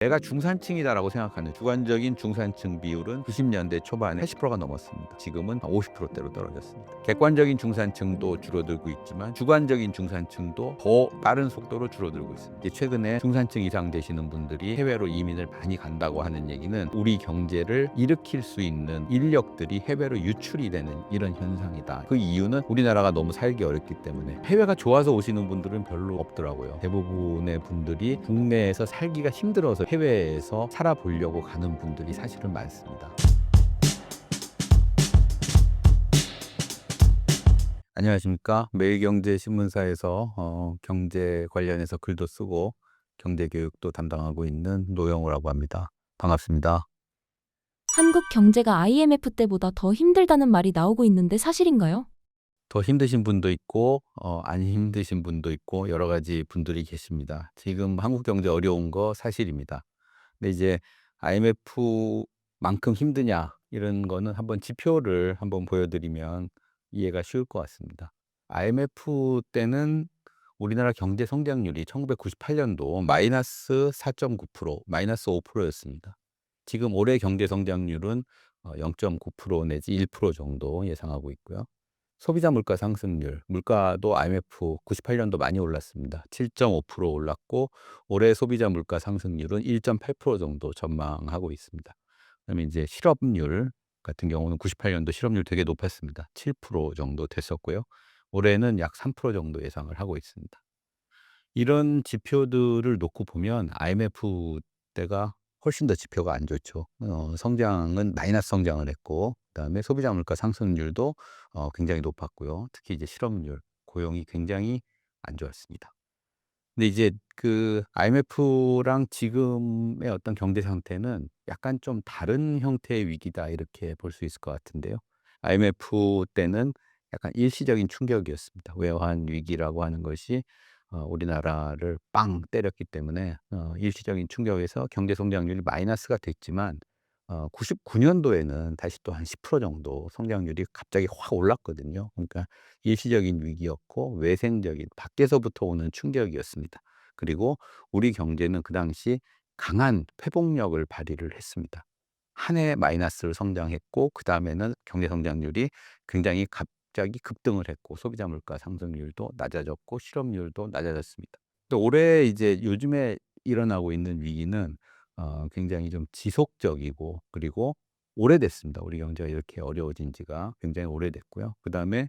내가 중산층이다라고 생각하는 주관적인 중산층 비율은 90년대 초반에 80%가 넘었습니다. 지금은 50%대로 떨어졌습니다. 객관적인 중산층도 줄어들고 있지만 주관적인 중산층도 더 빠른 속도로 줄어들고 있습니다. 최근에 중산층 이상 되시는 분들이 해외로 이민을 많이 간다고 하는 얘기는 우리 경제를 일으킬 수 있는 인력들이 해외로 유출이 되는 이런 현상이다. 그 이유는 우리나라가 너무 살기 어렵기 때문에. 해외가 좋아서 오시는 분들은 별로 없더라고요. 대부분의 분들이 국내에서 살기가 힘들어서 해외에서 살아보려고 가는 분들이 사실은 많습니다. 안녕하십니까. 매일경제신문사에서 경제 관련해서 글도 쓰고 경제교육도 담당하고 있는 노영우라고 합니다. 반갑습니다. 한국 경제가 IMF 때보다 더 힘들다는 말이 나오고 있는데 사실인가요? 더 힘드신 분도 있고 안 힘드신 분도 있고 여러 가지 분들이 계십니다. 지금 한국 경제 어려운 거 사실입니다. 근데 이제 IMF만큼 힘드냐 이런 거는 한번 지표를 한번 보여드리면 이해가 쉬울 것 같습니다. IMF 때는 우리나라 경제 성장률이 1998년도 마이너스 4.9%, 마이너스 5%였습니다. 지금 올해 경제 성장률은 0.9% 내지 1% 정도 예상하고 있고요. 소비자 물가 상승률, 물가도 IMF 98년도 많이 올랐습니다. 7.5% 올랐고 올해 소비자 물가 상승률은 1.8% 정도 전망하고 있습니다. 그다음에 이제 실업률 같은 경우는 98년도 실업률 되게 높았습니다. 7% 정도 됐었고요. 올해는 약 3% 정도 예상을 하고 있습니다. 이런 지표들을 놓고 보면 IMF 때가 훨씬 더 지표가 안 좋죠. 성장은 마이너스 성장을 했고 그다음에 소비자 물가 상승률도 굉장히 높았고요. 특히 이제 실업률, 고용이 굉장히 안 좋았습니다. 근데 이제 그 IMF랑 지금의 어떤 경제 상태는 약간 좀 다른 형태의 위기다 이렇게 볼 수 있을 것 같은데요. IMF 때는 약간 일시적인 충격이었습니다. 외환 위기라고 하는 것이 우리나라를 빵 때렸기 때문에 일시적인 충격에서 경제 성장률이 마이너스가 됐지만 99년도에는 다시 또 한 10% 정도 성장률이 갑자기 확 올랐거든요. 그러니까 일시적인 위기였고 외생적인 밖에서부터 오는 충격이었습니다. 그리고 우리 경제는 그 당시 강한 회복력을 발휘를 했습니다. 한 해 마이너스를 성장했고 그다음에는 경제 성장률이 굉장히 갑자기 급등을 했고 소비자 물가 상승률도 낮아졌고 실업률도 낮아졌습니다. 또 올해 이제 요즘에 일어나고 있는 위기는 굉장히 좀 지속적이고 그리고 오래됐습니다. 우리 경제가 이렇게 어려워진 지가 굉장히 오래됐고요. 그다음에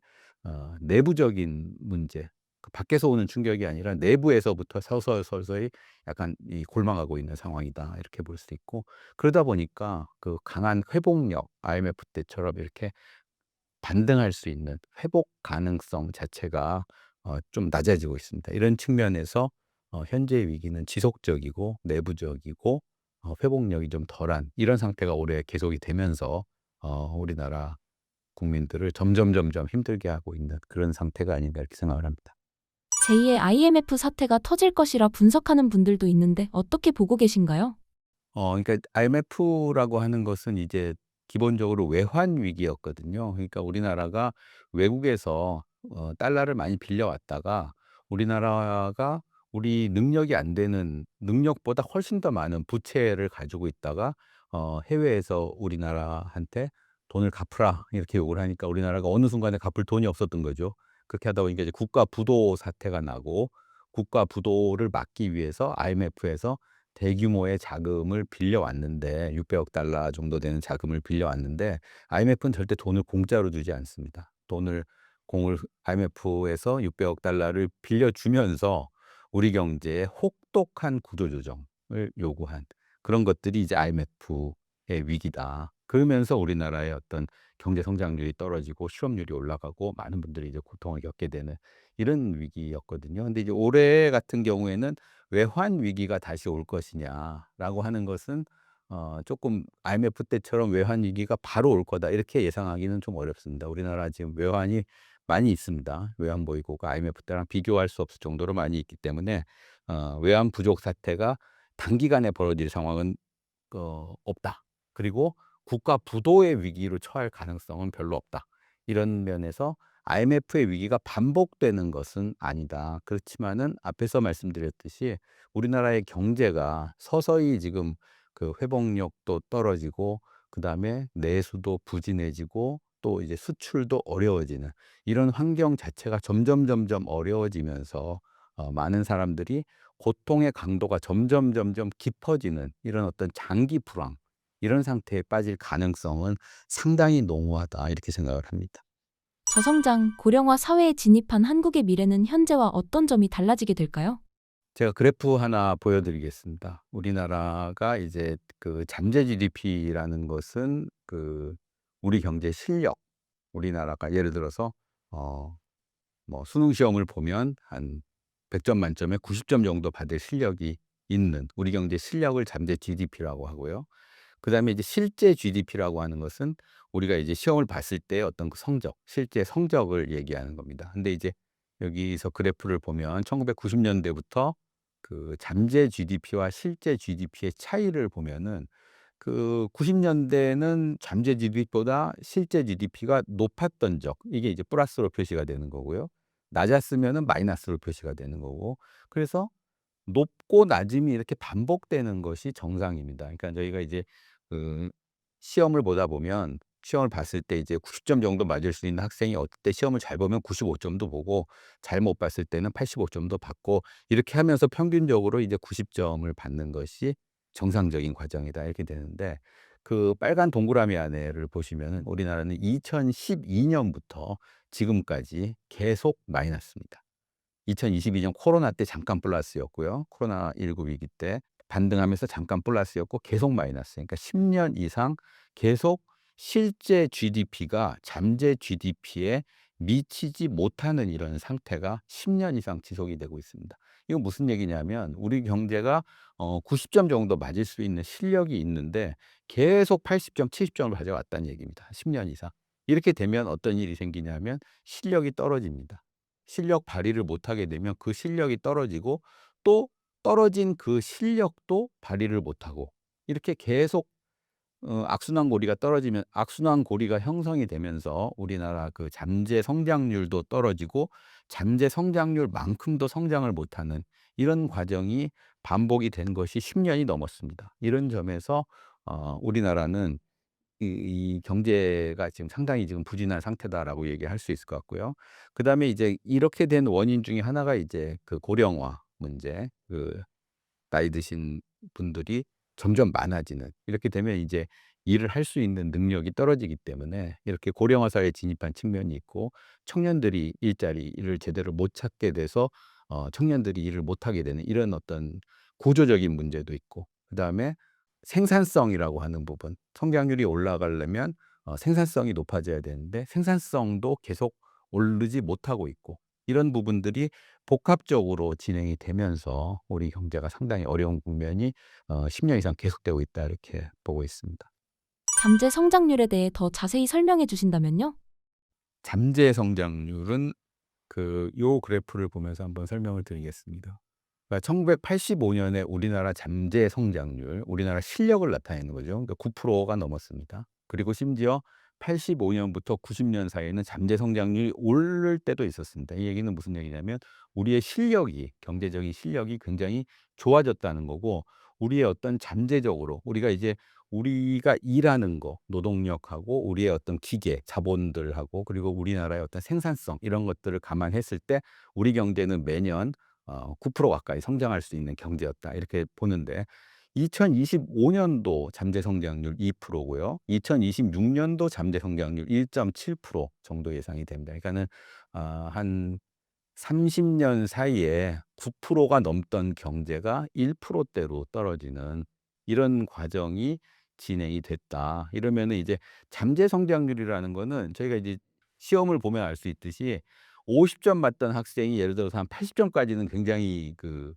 내부적인 문제, 그 밖에서 오는 충격이 아니라 내부에서부터 서서히 약간 이 골망하고 있는 상황이다 이렇게 볼 수 있고 그러다 보니까 그 강한 회복력 IMF 때처럼 이렇게 반등할 수 있는 회복 가능성 자체가 좀 낮아지고 있습니다. 이런 측면에서 현재의 위기는 지속적이고 내부적이고 회복력이 좀 덜한 이런 상태가 올해 계속이 되면서 우리나라 국민들을 점점 힘들게 하고 있는 그런 상태가 아닌가 이렇게 생각을 합니다. 제2의 IMF 사태가 터질 것이라 분석하는 분들도 있는데 어떻게 보고 계신가요? 그러니까 IMF라고 하는 것은 이제 기본적으로 외환 위기였거든요. 그러니까 우리나라가 외국에서 달러를 많이 빌려왔다가 우리나라가 우리 능력이 안 되는 능력보다 훨씬 더 많은 부채를 가지고 있다가 해외에서 우리나라한테 "돈을 갚으라." 이렇게 요구를 하니까 우리나라가 어느 순간에 갚을 돈이 없었던 거죠. 그렇게 하다 보니까 이제 국가 부도 사태가 나고 국가 부도를 막기 위해서 IMF에서 대규모의 자금을 빌려왔는데 600억 달러 정도 되는 자금을 빌려왔는데 IMF는 절대 돈을 공짜로 주지 않습니다. 돈을 공을 IMF에서 600억 달러를 빌려주면서 우리 경제에 혹독한 구조조정을 요구한 그런 것들이 이제 IMF의 위기다. 그러면서 우리나라의 어떤 경제 성장률이 떨어지고 실업률이 올라가고 많은 분들이 이제 고통을 겪게 되는 이런 위기였거든요. 근데 이제 올해 같은 경우에는 외환 위기가 다시 올 것이냐라고 하는 것은 조금 IMF 때처럼 '외환 위기가 바로 올 거다.' 이렇게 예상하기는 좀 어렵습니다. 우리나라 지금 외환이 많이 있습니다. 외환 보유고가 IMF 때랑 비교할 수 없을 정도로 많이 있기 때문에 외환 부족 사태가 단기간에 벌어질 상황은 없다. 그리고 국가 부도의 위기로 처할 가능성은 별로 없다. 이런 면에서 IMF의 위기가 반복되는 것은 아니다. 그렇지만은 앞에서 말씀드렸듯이 우리나라의 경제가 서서히 지금 그 회복력도 떨어지고 그다음에 내수도 부진해지고 또 이제 수출도 어려워지는 이런 환경 자체가 점점 어려워지면서 많은 사람들이 고통의 강도가 점점 깊어지는 이런 어떤 장기 불황 이런 상태에 빠질 가능성은 상당히 농후하다 이렇게 생각을 합니다. 저성장, 고령화 사회에 진입한 한국의 미래는 현재와 어떤 점이 달라지게 될까요? 제가 그래프 하나 보여드리겠습니다. 우리나라가 이제 그 잠재 GDP라는 것은 그 우리 경제 실력, 우리나라가 예를 들어서 어 뭐 수능 시험을 보면 한 100점 만점에 90점 정도 받을 실력이 있는 우리 경제 실력을 잠재 GDP라고 하고요. 그다음에 이제 실제 GDP라고 하는 것은 우리가 이제 시험을 봤을 때 어떤 그 성적, 실제 성적을 얘기하는 겁니다. 근데 이제 여기서 그래프를 보면 1990 년대부터 그 잠재 GDP와 실제 GDP의 차이를 보면은 그 90 년대는 잠재 GDP보다 실제 GDP가 높았던 적, 이게 이제 플러스로 표시가 되는 거고요. 낮았으면은 마이너스로 표시가 되는 거고. 그래서 높고 낮음이 이렇게 반복되는 것이 정상입니다. 그러니까 저희가 이제 그 시험을 보다 보면 시험을 봤을 때 이제 90점 정도 맞을 수 있는 학생이 어떨 때 시험을 잘 보면 95 점도 보고 잘 못 봤을 때는 85 점도 받고 이렇게 하면서 평균적으로 이제 90 점을 받는 것이 정상적인 과정이다 이렇게 되는데 그 빨간 동그라미 안에를 보시면은 우리나라는 2012 년부터 지금까지 계속 마이너스입니다. 2022년 코로나 때 잠깐 플러스였고요. 코로나19 위기 때 반등하면서 잠깐 플러스였고 계속 마이너스. 그러니까 10년 이상 계속 실제 GDP가 잠재 GDP에 미치지 못하는 이런 상태가 10년 이상 지속이 되고 있습니다. 이건 무슨 얘기냐면 우리 경제가 90점 정도 맞을 수 있는 실력이 있는데 계속 80 점, 70 점을 가져왔다는 얘기입니다. 10년 이상. 이렇게 되면 어떤 일이 생기냐면 실력이 떨어집니다. 실력 발휘를 못하게 되면 그 실력이 떨어지고 또 떨어진 그 실력도 발휘를 못하고 이렇게 계속 악순환고리가 떨어지면 악순환고리가 형성이 되면서 우리나라 그 잠재 성장률도 떨어지고 잠재 성장률만큼도 성장을 못하는 이런 과정이 반복이 된 것이 10 년이 넘었습니다. 이런 점에서 우리나라는 이 경제가 지금 상당히 지금 부진한 상태다라고 얘기할 수 있을 것 같고요. 그다음에 이제 이렇게 된 원인 중에 하나가 이제 그 고령화 문제, 그 나이 드신 분들이 점점 많아지는 이렇게 되면 이제 일을 할 수 있는 능력이 떨어지기 때문에 이렇게 고령화 사회에 진입한 측면이 있고 청년들이 일자리를 제대로 못 찾게 돼서 청년들이 일을 못 하게 되는 이런 어떤 구조적인 문제도 있고 그다음에 생산성이라고 하는 부분, 성장률이 올라가려면 생산성이 높아져야 되는데 생산성도 계속 오르지 못하고 있고 이런 부분들이 복합적으로 진행이 되면서 우리 경제가 상당히 어려운 국면이 10년 이상 계속되고 있다 이렇게 보고 있습니다. 잠재 성장률에 대해 더 자세히 설명해 주신다면요? 잠재 성장률은 그 요 그래프를 보면서 한번 설명을 드리겠습니다. 그러니까 1985 년에 우리나라 잠재 성장률, 우리나라 실력을 나타내는 거죠. 그러니까 9%가 넘었습니다. 그리고 심지어 85 년부터 90년 사이에는 잠재 성장률이 오를 때도 있었습니다. 이 얘기는 무슨 얘기냐면 우리의 실력이 경제적인 실력이 굉장히 좋아졌다는 거고 우리의 어떤 잠재적으로 우리가 이제 우리가 일하는 거, 노동력하고 우리의 어떤 기계, 자본들하고 그리고 우리나라의 어떤 생산성 이런 것들을 감안했을 때 우리 경제는 매년 9% 가까이 성장할 수 있는 경제였다 이렇게 보는데 2025 년도 잠재 성장률 2%고요. 2026 년도 잠재 성장률 1.7% 정도 예상이 됩니다. 그러니까는 한 30년 사이에 9%가 넘던 경제가 1%대로 떨어지는 이런 과정이 진행이 됐다. 이러면은 이제 잠재 성장률이라는 거는 저희가 이제 시험을 보면 알 수 있듯이 50점 맞던 학생이 예를 들어서 한 80 점까지는 굉장히 그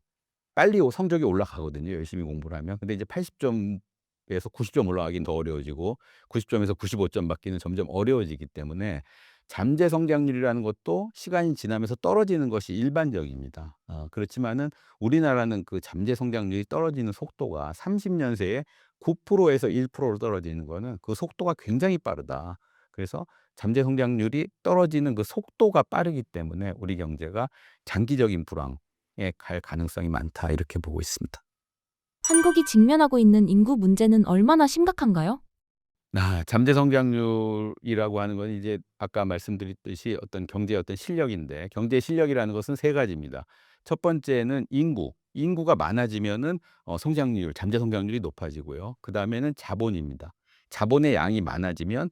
빨리 성적이 올라가거든요, 열심히 공부를 하면. 근데 이제 80 점에서 90점 올라가긴 더 어려워지고 90 점에서 95점 받기는 점점 어려워지기 때문에 잠재 성장률이라는 것도 시간이 지나면서 떨어지는 것이 일반적입니다. 그렇지만은 우리나라는 그 잠재 성장률이 떨어지는 속도가 30년 새에 9% 에서 1%로 떨어지는 거는 그 속도가 굉장히 빠르다. 그래서 잠재 성장률이 떨어지는 그 속도가 빠르기 때문에 우리 경제가 장기적인 불황에 갈 가능성이 많다 이렇게 보고 있습니다. 한국이 직면하고 있는 인구 문제는 얼마나 심각한가요? 잠재 성장률이라고 하는 건 이제 아까 말씀드렸듯이 어떤 경제의 어떤 실력인데 경제의 실력이라는 것은 세 가지입니다. 첫 번째는 인구가 많아지면은 성장률, 잠재 성장률이 높아지고요. 그다음에는 자본입니다. 자본의 양이 많아지면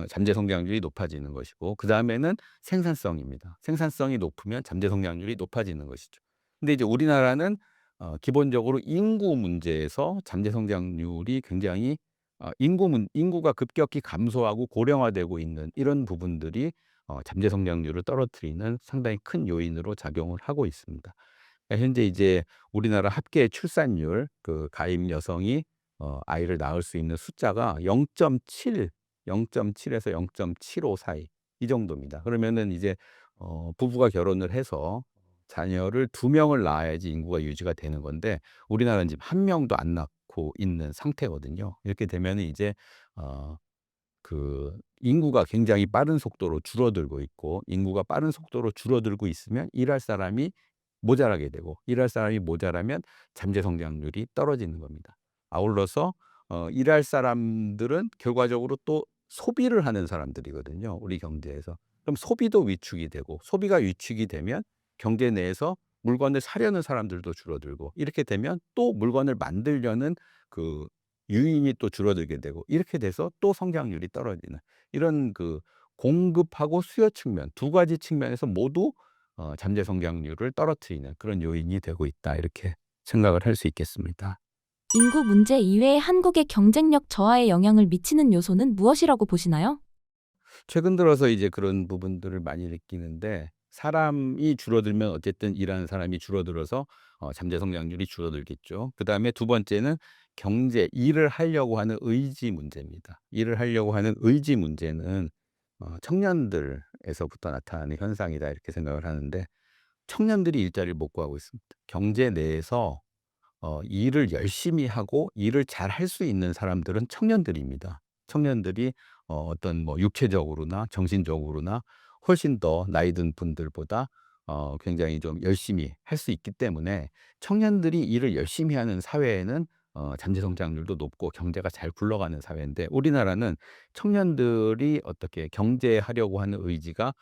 잠재 성장률이 높아지는 것이고 그다음에는 생산성입니다. 생산성이 높으면 잠재 성장률이 높아지는 것이죠. 근데 이제 우리나라는 기본적으로 인구 문제에서 잠재 성장률이 굉장히 인구가 급격히 감소하고 고령화되고 있는 이런 부분들이 잠재 성장률을 떨어뜨리는 상당히 큰 요인으로 작용을 하고 있습니다. 현재 이제 우리나라 합계 출산율 그 가임 여성이 아이를 낳을 수 있는 숫자가 0.7에서 0.75 사이 이 정도입니다. 그러면은 이제 부부가 결혼을 해서 자녀를 2 명을 낳아야지 인구가 유지가 되는 건데 우리나라는 지금 1 명도 안 낳고 있는 상태거든요. 이렇게 되면은 이제 어 그 인구가 굉장히 빠른 속도로 줄어들고 있고 인구가 빠른 속도로 줄어들고 있으면 일할 사람이 모자라게 되고 일할 사람이 모자라면 잠재 성장률이 떨어지는 겁니다. 아울러서 일할 사람들은 결과적으로 또 소비를 하는 사람들이거든요, 우리 경제에서. 그럼 소비도 위축이 되고 소비가 위축이 되면 경제 내에서 물건을 사려는 사람들도 줄어들고 이렇게 되면 또 물건을 만들려는 그 유인이 또 줄어들게 되고 이렇게 돼서 또 성장률이 떨어지는 이런 그 공급하고 수요 측면 두 가지 측면에서 모두 잠재 성장률을 떨어뜨리는 그런 요인이 되고 있다. 이렇게 생각을 할 수 있겠습니다. 인구 문제 이외에 한국의 경쟁력 저하에 영향을 미치는 요소는 무엇이라고 보시나요? 최근 들어서 이제 그런 부분들을 많이 느끼는데 사람이 줄어들면 어쨌든 일하는 사람이 줄어들어서 잠재 성장률이 줄어들겠죠. 그다음에 두 번째는 일을 하려고 하는 의지 문제입니다. 일을 하려고 하는 의지 문제는 청년들에서부터 나타나는 현상이다 이렇게 생각을 하는데 청년들이 일자리를 못 구하고 있습니다. 경제 내에서 일을 열심히 하고 일을 잘 할 수 있는 사람들은 청년들입니다. 청년들이 어떤 뭐 육체적으로나 정신적으로나 훨씬 더 나이 든 분들보다 굉장히 좀 열심히 할 수 있기 때문에 청년들이 일을 열심히 하는 사회에는 잠재 성장률도 높고 경제가 잘 굴러가는 사회인데 우리나라는 청년들이 어떻게 경제하려고 하는 의지가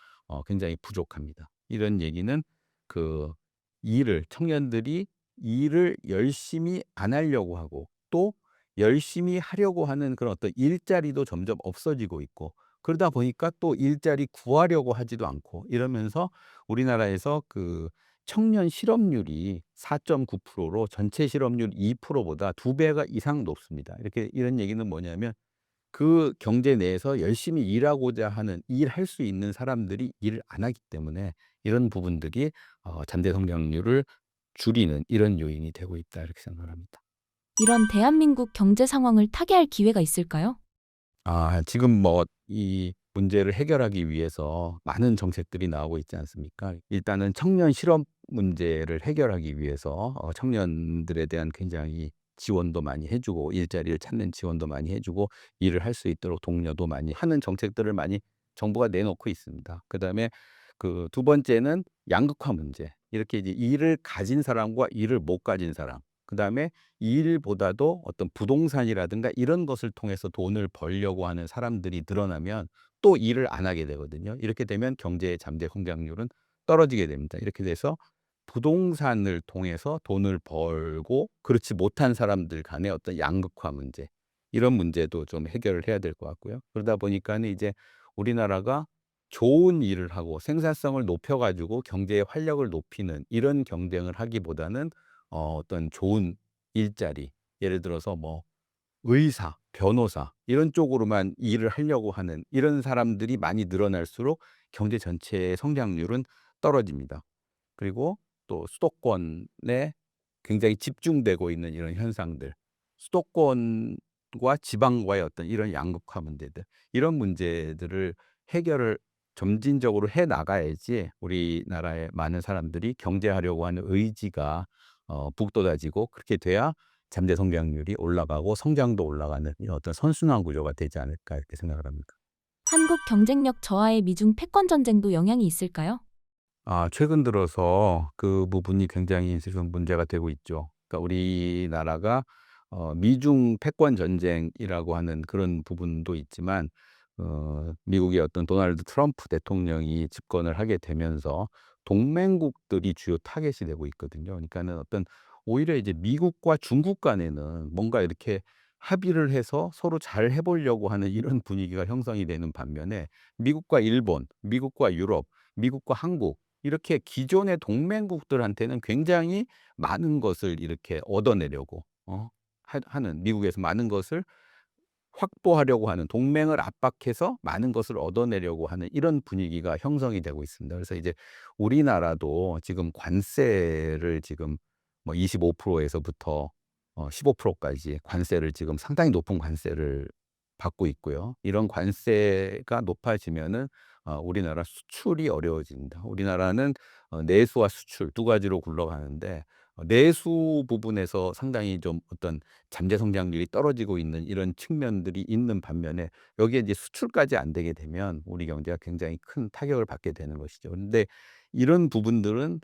굉장히 부족합니다. 이런 얘기는 그 청년들이 일을 열심히 안 하려고 하고 또 열심히 하려고 하는 그런 어떤 일자리도 점점 없어지고 있고 그러다 보니까 또 일자리 구하려고 하지도 않고 이러면서 우리나라에서 그 청년 실업률이 4.9%로 전체 실업률 2%보다 2배가 이상 높습니다. 이런 얘기는 뭐냐면 그 경제 내에서 열심히 일하고자 하는 일할 수 있는 사람들이 일을 안 하기 때문에 이런 부분들이 잠재 성장률을 줄이는 이런 요인이 되고 있다 이렇게 생각을 합니다. 이런 대한민국 경제 상황을 타개할 기회가 있을까요? 지금 뭐 이 문제를 해결하기 위해서 많은 정책들이 나오고 있지 않습니까? 일단은 청년 실업 문제를 해결하기 위해서 청년들에 대한 굉장히 지원도 많이 해 주고 일자리를 찾는 지원도 많이 해 주고 일을 할 수 있도록 독려도 많이 하는 정책들을 많이 정부가 내놓고 있습니다. 그다음에 그 두 번째는 양극화 문제. 이렇게 이제 일을 가진 사람과 일을 못 가진 사람. 그다음에 일보다도 어떤 부동산이라든가 이런 것을 통해서 돈을 벌려고 하는 사람들이 늘어나면 또 일을 안 하게 되거든요. 이렇게 되면 경제의 잠재 성장률은 떨어지게 됩니다. 이렇게 돼서 부동산을 통해서 돈을 벌고 그렇지 못한 사람들 간의 어떤 양극화 문제 이런 문제도 좀 해결을 해야 될 것 같고요. 그러다 보니까는 이제 우리나라가 좋은 일을 하고 생산성을 높여 가지고 경제의 활력을 높이는 이런 경쟁을 하기보다는 어떤 좋은 일자리 예를 들어서 뭐 의사, 변호사 이런 쪽으로만 일을 하려고 하는 이런 사람들이 많이 늘어날수록 경제 전체의 성장률은 떨어집니다. 그리고 또 수도권에 굉장히 집중되고 있는 이런 현상들, 수도권과 지방과의 어떤 이런 양극화 문제들, 이런 문제들을 해결을 점진적으로 해 나가야지 우리나라의 많은 사람들이 경제하려고 하는 의지가 북돋아지고 그렇게 돼야 잠재 성장률이 올라가고 성장도 올라가는 이 어떤 선순환 구조가 되지 않을까 이렇게 생각을 합니다. 한국 경쟁력 저하에 미중 패권 전쟁도 영향이 있을까요? 최근 들어서 그 부분이 굉장히 지금 문제가 되고 있죠. 그러니까 우리나라가 미중 패권 전쟁이라고 하는 그런 부분도 있지만 미국의 어떤 도널드 트럼프 대통령이 집권을 하게 되면서 동맹국들이 주요 타겟이 되고 있거든요. 그러니까는 어떤 오히려 이제 미국과 중국 간에는 뭔가 이렇게 합의를 해서 서로 잘 해 보려고 하는 이런 분위기가 형성이 되는 반면에 미국과 일본, 미국과 유럽, 미국과 한국 이렇게 기존의 동맹국들한테는 굉장히 많은 것을 이렇게 얻어내려고 하는, 미국에서 많은 것을 확보하려고 하는, 동맹을 압박해서 많은 것을 얻어내려고 하는 이런 분위기가 형성이 되고 있습니다. 그래서 이제 우리나라도 지금 관세를 지금 뭐 25% 에서부터 15% 까지 관세를, 지금 상당히 높은 관세를 받고 있고요. 이런 관세가 높아지면은 우리나라 수출이 어려워집니다. 우리나라는 내수와 수출 두 가지로 굴러가는데 내수 부분에서 상당히 좀 어떤 잠재 성장률이 떨어지고 있는 이런 측면들이 있는 반면에 여기에 이제 수출까지 안 되게 되면 우리 경제가 굉장히 큰 타격을 받게 되는 것이죠. 그런데 이런 부분들은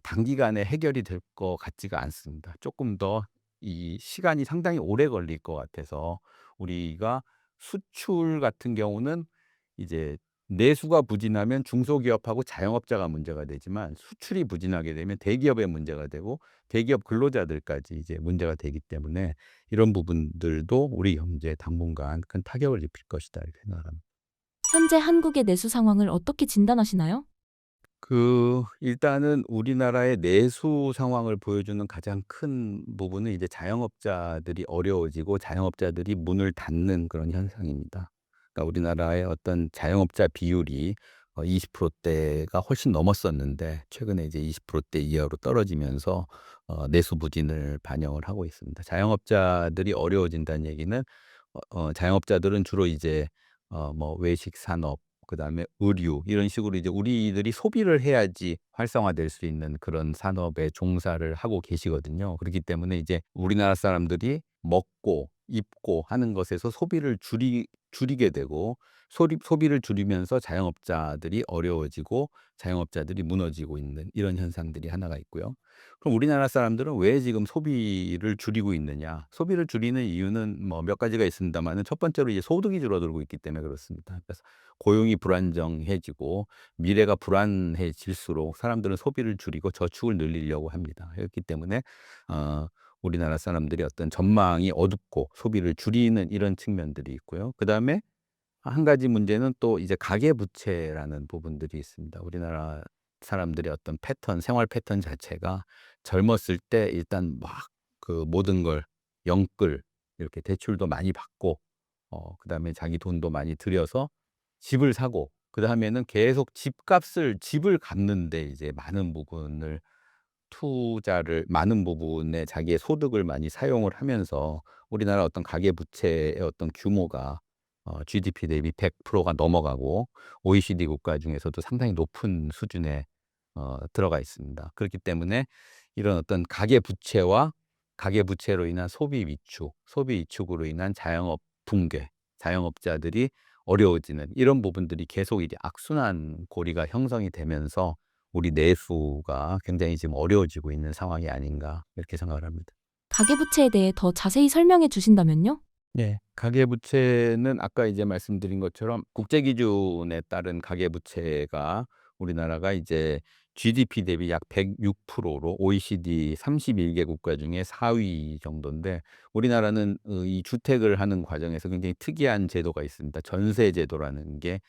단기간에 해결이 될 것 같지가 않습니다. 조금 더 이 시간이 상당히 오래 걸릴 것 같아서 우리가 수출 같은 경우는 이제 내수가 부진하면 중소기업하고 자영업자가 문제가 되지만 수출이 부진하게 되면 대기업의 문제가 되고 대기업 근로자들까지 이제 문제가 되기 때문에 이런 부분들도 우리 경제에 당분간 큰 타격을 입힐 것이다 이렇게 생각합니다. 현재 한국의 내수 상황을 어떻게 진단하시나요? 일단은 우리나라의 내수 상황을 보여주는 가장 큰 부분은 이제 자영업자들이 어려워지고 자영업자들이 문을 닫는 그런 현상입니다. 그러니까 우리나라의 어떤 자영업자 비율이 20%대가 훨씬 넘었었는데 최근에 이제 20%대 이하로 떨어지면서 내수 부진을 반영을 하고 있습니다. 자영업자들이 어려워진다는 얘기는 자영업자들은 주로 이제 뭐 외식 산업, 그다음에 의류 이런 식으로 이제 우리들이 소비를 해야지 활성화될 수 있는 그런 산업에 종사를 하고 계시거든요. 그렇기 때문에 이제 우리나라 사람들이 먹고 입고 하는 것에서 소비를 줄이게 되고 소비를 줄이면서 자영업자들이 어려워지고 자영업자들이 무너지고 있는 이런 현상들이 하나가 있고요. 그럼 우리나라 사람들은 왜 지금 소비를 줄이고 있느냐? 소비를 줄이는 이유는 뭐 몇 가지가 있습니다만은 첫 번째로 이제 소득이 줄어들고 있기 때문에 그렇습니다. 그래서 고용이 불안정해지고 미래가 불안해질수록 사람들은 소비를 줄이고 저축을 늘리려고 합니다. 그렇기 때문에 어 우리나라 사람들이 어떤 전망이 어둡고 소비를 줄이는 이런 측면들이 있고요. 그다음에 한 가지 문제는 또 이제 가계부채라는 부분들이 있습니다. 우리나라 사람들의 어떤 패턴, 생활 패턴 자체가 젊었을 때 일단 막 그 모든 걸 영끌 이렇게 대출도 많이 받고 그다음에 자기 돈도 많이 들여서 집을 사고 그다음에는 계속 집을 갚는데 이제 많은 부분에 자기의 소득을 많이 사용을 하면서 우리나라 어떤 가계 부채의 어떤 규모가 GDP 대비 100%가 넘어가고 OECD 국가 중에서도 상당히 높은 수준에 들어가 있습니다. 그렇기 때문에 이런 어떤 가계 부채와 가계 부채로 인한 소비 위축으로 인한 자영업 붕괴, 자영업자들이 어려워지는 이런 부분들이 계속 이제 악순환 고리가 형성이 되면서 우리 내수가 굉장히 지금 어려워지고 있는 상황이 아닌가 이렇게 생각을 합니다. 가계부채에 대해 더 자세히 설명해 주신다면요? 네. 가계부채는 아까 이제 말씀드린 것처럼 국제 기준에 따른 가계부채가 우리나라가 이제 GDP 대비 약 106%로 OECD 31개 국가 중에 4위 정도인데 우리나라는 이 주택을 하는 과정에서 굉장히 특이한 제도가 있습니다. 전세 제도라는 게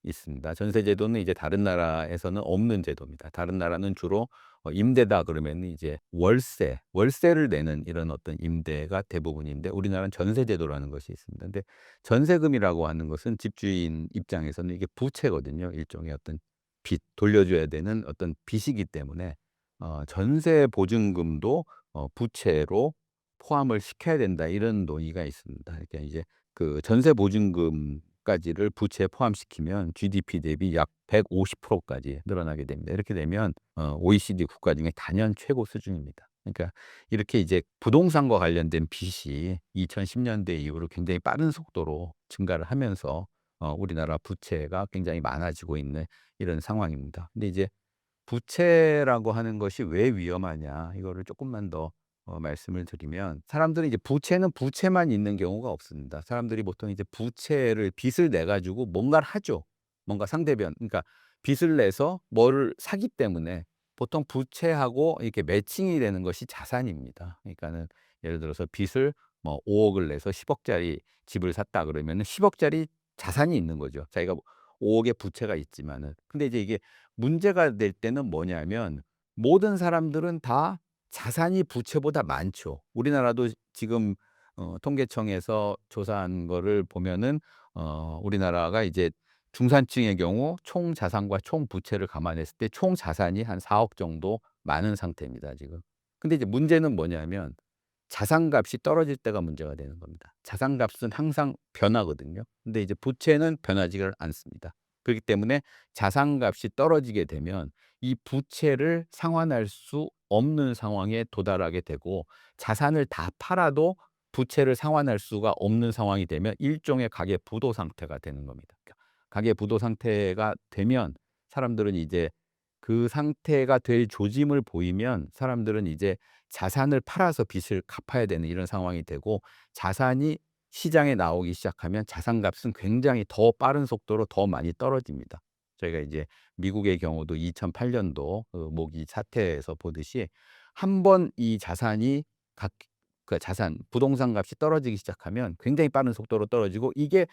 있습니다. 전세 제도는 이제 다른 나라에서는 없는 제도입니다. 다른 나라는 주로 임대다 그러면은 이제 월세를 내는 이런 어떤 임대가 대부분인데 우리나라는 전세 제도라는 것이 있습니다. 근데 전세금이라고 하는 것은 집주인 입장에서는 이게 부채거든요. 일종의 어떤 빚, 돌려줘야 되는 어떤 빚이기 때문에 전세 보증금도 부채로 포함을 시켜야 된다 이런 논의가 있습니다. 그러니까 이제 그 전세 보증금까지를 부채에 포함시키면 GDP 대비 약 150%까지 늘어나게 됩니다. 이렇게 되면 OECD 국가 중에 단연 최고 수준입니다. 그러니까 이렇게 이제 부동산과 관련된 빚이 2010년대 이후로 굉장히 빠른 속도로 증가를 하면서 우리나라 부채가 굉장히 많아지고 있는 이런 상황입니다. 근데 이제 부채라고 하는 것이 왜 위험하냐 이거를 조금만 더 말씀을 드리면 사람들은 이제 부채는 부채만 있는 경우가 없습니다. 사람들이 보통 이제 부채를 빚을 내 가지고 뭔가를 하죠. 뭔가 상대변 그러니까 빚을 내서 뭐를 사기 때문에 보통 부채하고 이렇게 매칭이 되는 것이 자산입니다. 그러니까는 예를 들어서 빚을 뭐 5 억을 내서 10 억짜리 집을 샀다 그러면은 10 억짜리 자산이 있는 거죠. 자기가 5 억의 부채가 있지만은. 근데 이제 이게 문제가 될 때는 뭐냐면 모든 사람들은 다 자산이 부채보다 많죠. 우리나라도 지금 통계청에서 조사한 거를 보면은 우리나라가 이제 중산층의 경우 총 자산과 총 부채를 감안했을 때 총 자산이 한 4억 정도 많은 상태입니다, 지금. 근데 이제 문제는 뭐냐면 자산값이 떨어질 때가 문제가 되는 겁니다. 자산값은 항상 변하거든요. 근데 이제 부채는 변하지를 않습니다. 그렇기 때문에 자산값이 떨어지게 되면 이 부채를 상환할 수 없는 상황에 도달하게 되고 자산을 다 팔아도 부채를 상환할 수가 없는 상황이 되면 일종의 가계부도 상태가 되는 겁니다. 그러니까 가계부도 상태가 되면 사람들은 이제 그 상태가 될 조짐을 보이면 사람들은 이제 자산을 팔아서 빚을 갚아야 되는 이런 상황이 되고 자산이 시장에 나오기 시작하면 자산값은 굉장히 더 빠른 속도로 더 많이 떨어집니다. 저희가 이제 미국의 경우도 2008 년도 그 모기 사태에서 보듯이 한 번 이 자산이 각 그 자산 부동산 값이 떨어지기 시작하면 굉장히 빠른 속도로 떨어지고 이게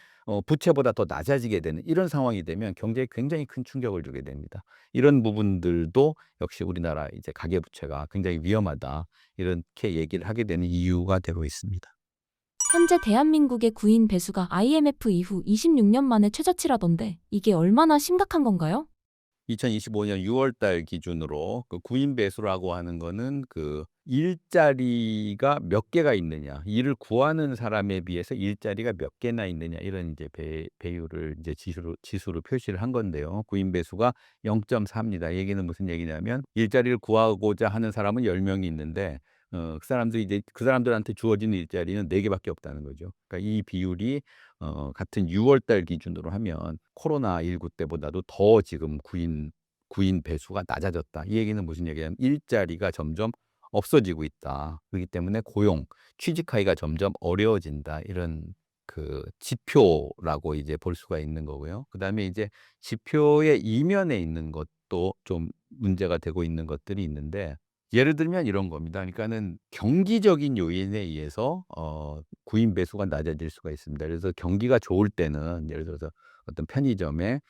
부채보다 더 낮아지게 되는 이런 상황이 되면 경제에 굉장히 큰 충격을 주게 됩니다. 이런 부분들도 역시 우리나라 이제 가계부채가 굉장히 위험하다. 이렇게 얘기를 하게 되는 이유가 되고 있습니다. 현재 대한민국의 구인 배수가 IMF 이후 26년 만에 최저치라던데 이게 얼마나 심각한 건가요? 2025년 6월 달 기준으로 그 구인 배수라고 하는 거는 그 일자리가 몇 개가 있느냐, 일을 구하는 사람에 비해서 일자리가 몇 개나 있느냐 이런 이제 배율을 이제 지수로 표시를 한 건데요. 구인 배수가 0.4 입니다. 얘기는 무슨 얘기냐면 일자리를 구하고자 하는 사람은 10 명이 있는데 그 사람들이 이제 그 사람들한테 주어지는 일자리는 4 개밖에 없다는 거죠. 그러니까 이 비율이 같은 6월 달 기준으로 하면 코로나19 때보다도 더 지금 구인 배수가 낮아졌다. 이 얘기는 무슨 얘기냐면 일자리가 점점 없어지고 있다. 그렇기 때문에 고용, 취직하기가 점점 어려워진다. 이런 그 지표라고 이제 볼 수가 있는 거고요. 그다음에 이제 지표의 이면에 있는 것도 좀 문제가 되고 있는 것들이 있는데 예를 들면 이런 겁니다. 그러니까는 경기적인 요인에 의해서 구인 배수가 낮아질 수가 있습니다. 그래서 경기가 좋을 때는 예를 들어서 어떤 편의점에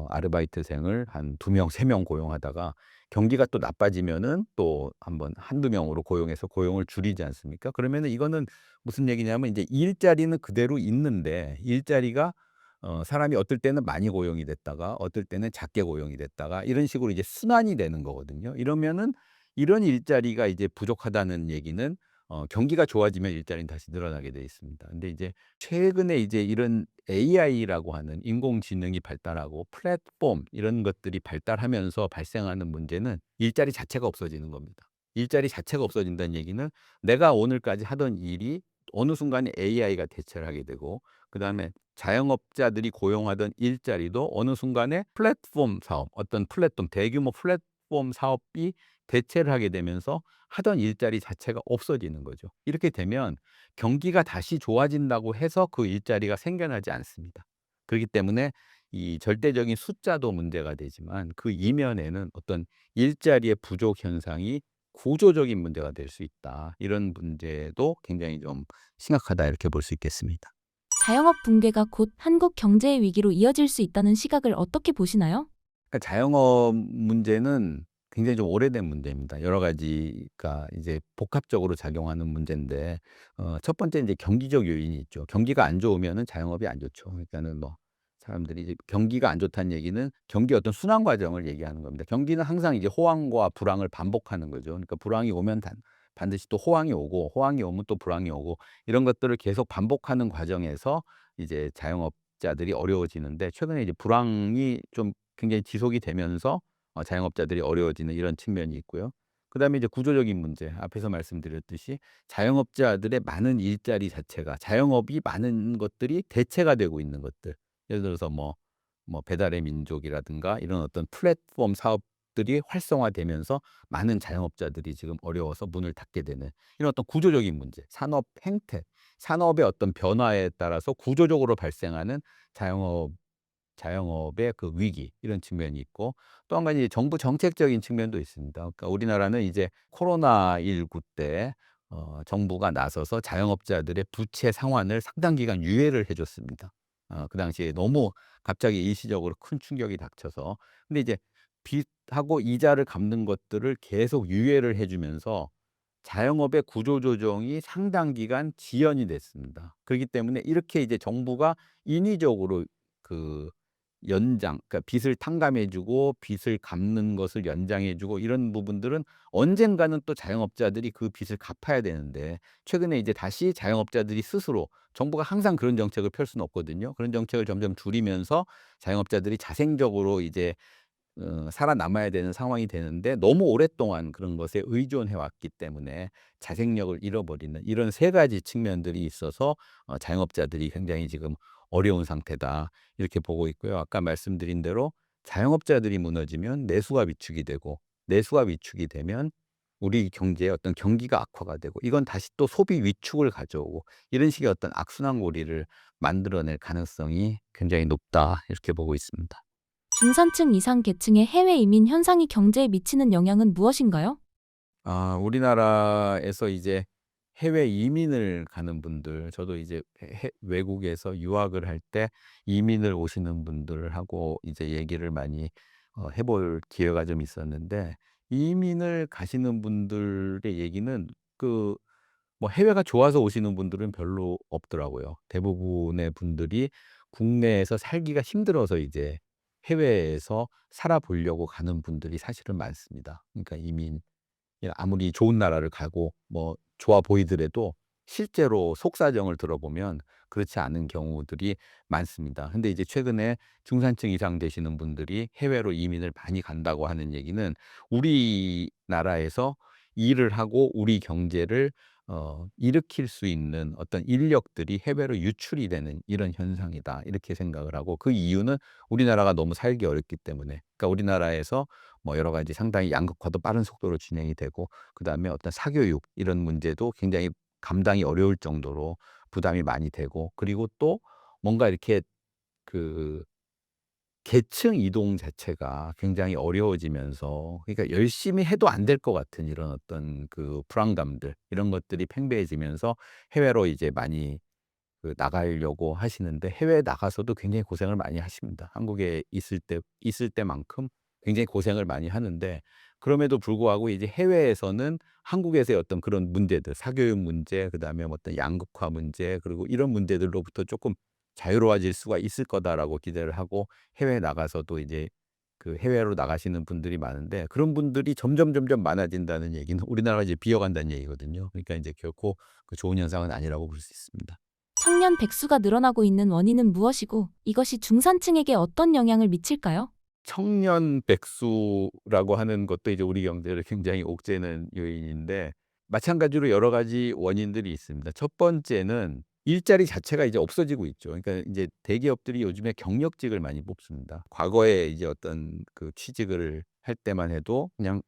아르바이트생을 한 2 명, 3명 고용하다가 경기가 또 나빠지면은 또 한번 한두 명으로 고용해서 고용을 줄이지 않습니까? 그러면은 이거는 무슨 얘기냐면 이제 일자리는 그대로 있는데 일자리가 사람이 어떨 때는 많이 고용이 됐다가 어떨 때는 작게 고용이 됐다가 이런 식으로 이제 순환이 되는 거거든요. 이러면은 이런 일자리가 이제 부족하다는 얘기는 경기가 좋아지면 일자리는 다시 늘어나게 돼 있습니다. 근데 이제 최근에 이제 이런 AI라고 하는 인공지능이 발달하고 플랫폼 이런 것들이 발달하면서 발생하는 문제는 일자리 자체가 없어지는 겁니다. 일자리 자체가 없어진다는 얘기는 내가 오늘까지 하던 일이 어느 순간에 AI가 대체를 하게 되고 그다음에 자영업자들이 고용하던 일자리도 어느 순간에 플랫폼 사업, 어떤 플랫폼 대규모 플랫폼 사업이 대체를 하게 되면서 하던 일자리 자체가 없어지는 거죠. 이렇게 되면 경기가 다시 좋아진다고 해서 그 일자리가 생겨나지 않습니다. 그렇기 때문에 이 절대적인 숫자도 문제가 되지만 그 이면에는 어떤 일자리의 부족 현상이 구조적인 문제가 될 수 있다. 이런 문제도 굉장히 좀 심각하다 이렇게 볼 수 있겠습니다. 자영업 붕괴가 곧 한국 경제의 위기로 이어질 수 있다는 시각을 어떻게 보시나요? 그러니까 자영업 문제는 굉장히 좀 오래된 문제입니다. 여러 가지가 이제 복합적으로 작용하는 문제인데 첫 번째 이제 경기적 요인이 있죠. 경기가 안 좋으면은 자영업이 안 좋죠. 그러니까는 뭐 사람들이 이제 경기가 안 좋다는 얘기는 경기의 어떤 순환 과정을 얘기하는 겁니다. 경기는 항상 이제 호황과 불황을 반복하는 거죠. 그러니까 불황이 오면 반드시 또 호황이 오고 호황이 오면 또 불황이 오고 이런 것들을 계속 반복하는 과정에서 이제 자영업자들이 어려워지는데 최근에 이제 불황이 좀 굉장히 지속이 되면서 자영업자들이 어려워지는 이런 측면이 있고요. 그다음에 이제 구조적인 문제 앞에서 말씀드렸듯이 자영업자들의 많은 일자리 자체가 자영업이 많은 것들이 대체가 되고 있는 것들. 예를 들어서 배달의 민족이라든가 이런 어떤 플랫폼 사업들이 활성화되면서 많은 자영업자들이 지금 어려워서 문을 닫게 되는 이런 어떤 구조적인 문제, 산업 행태, 산업의 어떤 변화에 따라서 구조적으로 발생하는 자영업의 그 위기 이런 측면이 있고 또 한 가지 정부 정책적인 측면도 있습니다. 그러니까 우리나라는 이제 코로나19 때 정부가 나서서 자영업자들의 부채 상환을 상당 기간 유예를 해 줬습니다. 그 당시에 너무 갑자기 일시적으로 큰 충격이 닥쳐서. 근데 이제 빚하고 이자를 갚는 것들을 계속 유예를 해 주면서 자영업의 구조 조정이 상당 기간 지연이 됐습니다. 그렇기 때문에 이렇게 이제 정부가 인위적으로 그 그러니까 빚을 탕감해 주고 빚을 갚는 것을 연장해 주고 이런 부분들은 언젠가는 또 자영업자들이 그 빚을 갚아야 되는데 최근에 이제 다시 자영업자들이 스스로 정부가 항상 그런 정책을 펼 수는 없거든요. 그런 정책을 점점 줄이면서 자영업자들이 자생적으로 이제 살아남아야 되는 상황이 되는데 너무 오랫동안 그런 것에 의존해 왔기 때문에 자생력을 잃어버리는 이런 세 가지 측면들이 있어서 자영업자들이 굉장히 지금 어려운 상태다 이렇게 보고 있고요. 아까 말씀드린 대로 자영업자들이 무너지면 내수가 위축이 되고 내수가 위축이 되면 우리 경제의 어떤 경기가 악화가 되고 이건 다시 또 소비 위축을 가져오고 이런 식의 어떤 악순환고리를 만들어낼 가능성이 굉장히 높다 이렇게 보고 있습니다. 중산층 이상 계층의 해외 이민 현상이 경제에 미치는 영향은 무엇인가요? 우리나라에서 이제 해외 이민을 가는 분들, 저도 이제 외국에서 유학을 할 때 이민을 오시는 분들하고 이제 얘기를 많이 해볼 기회가 좀 있었는데, 이민을 가시는 분들의 얘기는 해외가 좋아서 오시는 분들은 별로 없더라고요. 대부분의 분들이 국내에서 살기가 힘들어서 이제 해외에서 살아보려고 가는 분들이 사실은 많습니다. 그러니까 아무리 좋은 나라를 가고 좋아 보이더라도 실제로 속사정을 들어보면 그렇지 않은 경우들이 많습니다. 근데 이제 최근에 중산층 이상 되시는 분들이 해외로 이민을 많이 간다고 하는 얘기는 우리나라에서 일을 하고 우리 경제를 일으킬 수 있는 어떤 인력들이 해외로 유출이 되는 이런 현상이다. 이렇게 생각을 하고 그 이유는 우리나라가 너무 살기 어렵기 때문에. 그러니까 우리나라에서 여러 가지 상당히 양극화도 빠른 속도로 진행이 되고 그다음에 어떤 사교육 이런 문제도 굉장히 감당이 어려울 정도로 부담이 많이 되고 그리고 또 뭔가 이렇게 그 계층 이동 자체가 굉장히 어려워지면서 그러니까 열심히 해도 안 될 것 같은 이런 어떤 그 불안감들 이런 것들이 팽배해지면서 해외로 이제 많이 나가려고 하시는데 해외에 나가서도 굉장히 고생을 많이 하십니다. 한국에 있을 때만큼 굉장히 고생을 많이 하는데 그럼에도 불구하고 이제 해외에서는 한국에서의 어떤 그런 문제들, 사교육 문제, 그다음에 어떤 양극화 문제 그리고 이런 문제들로부터 조금 자유로워질 수가 있을 거다라고 기대를 하고 해외에 나가서도 이제 해외로 나가시는 분들이 많은데 그런 분들이 점점 많아진다는 얘기는 우리나라가 이제 비어간다는 얘기거든요. 그러니까 이제 결코 좋은 현상은 아니라고 볼 수 있습니다. 청년 백수가 늘어나고 있는 원인은 무엇이고 이것이 중산층에게 어떤 영향을 미칠까요? 청년 백수라고 하는 것도 이제 우리 경제를 굉장히 옥죄는 요인인데 마찬가지로 여러 가지 원인들이 있습니다. 첫 번째는 일자리 자체가 이제 없어지고 있죠. 그러니까 이제 대기업들이 요즘에 경력직을 많이 뽑습니다. 과거에 이제 어떤 취직을 할 때만 해도 그냥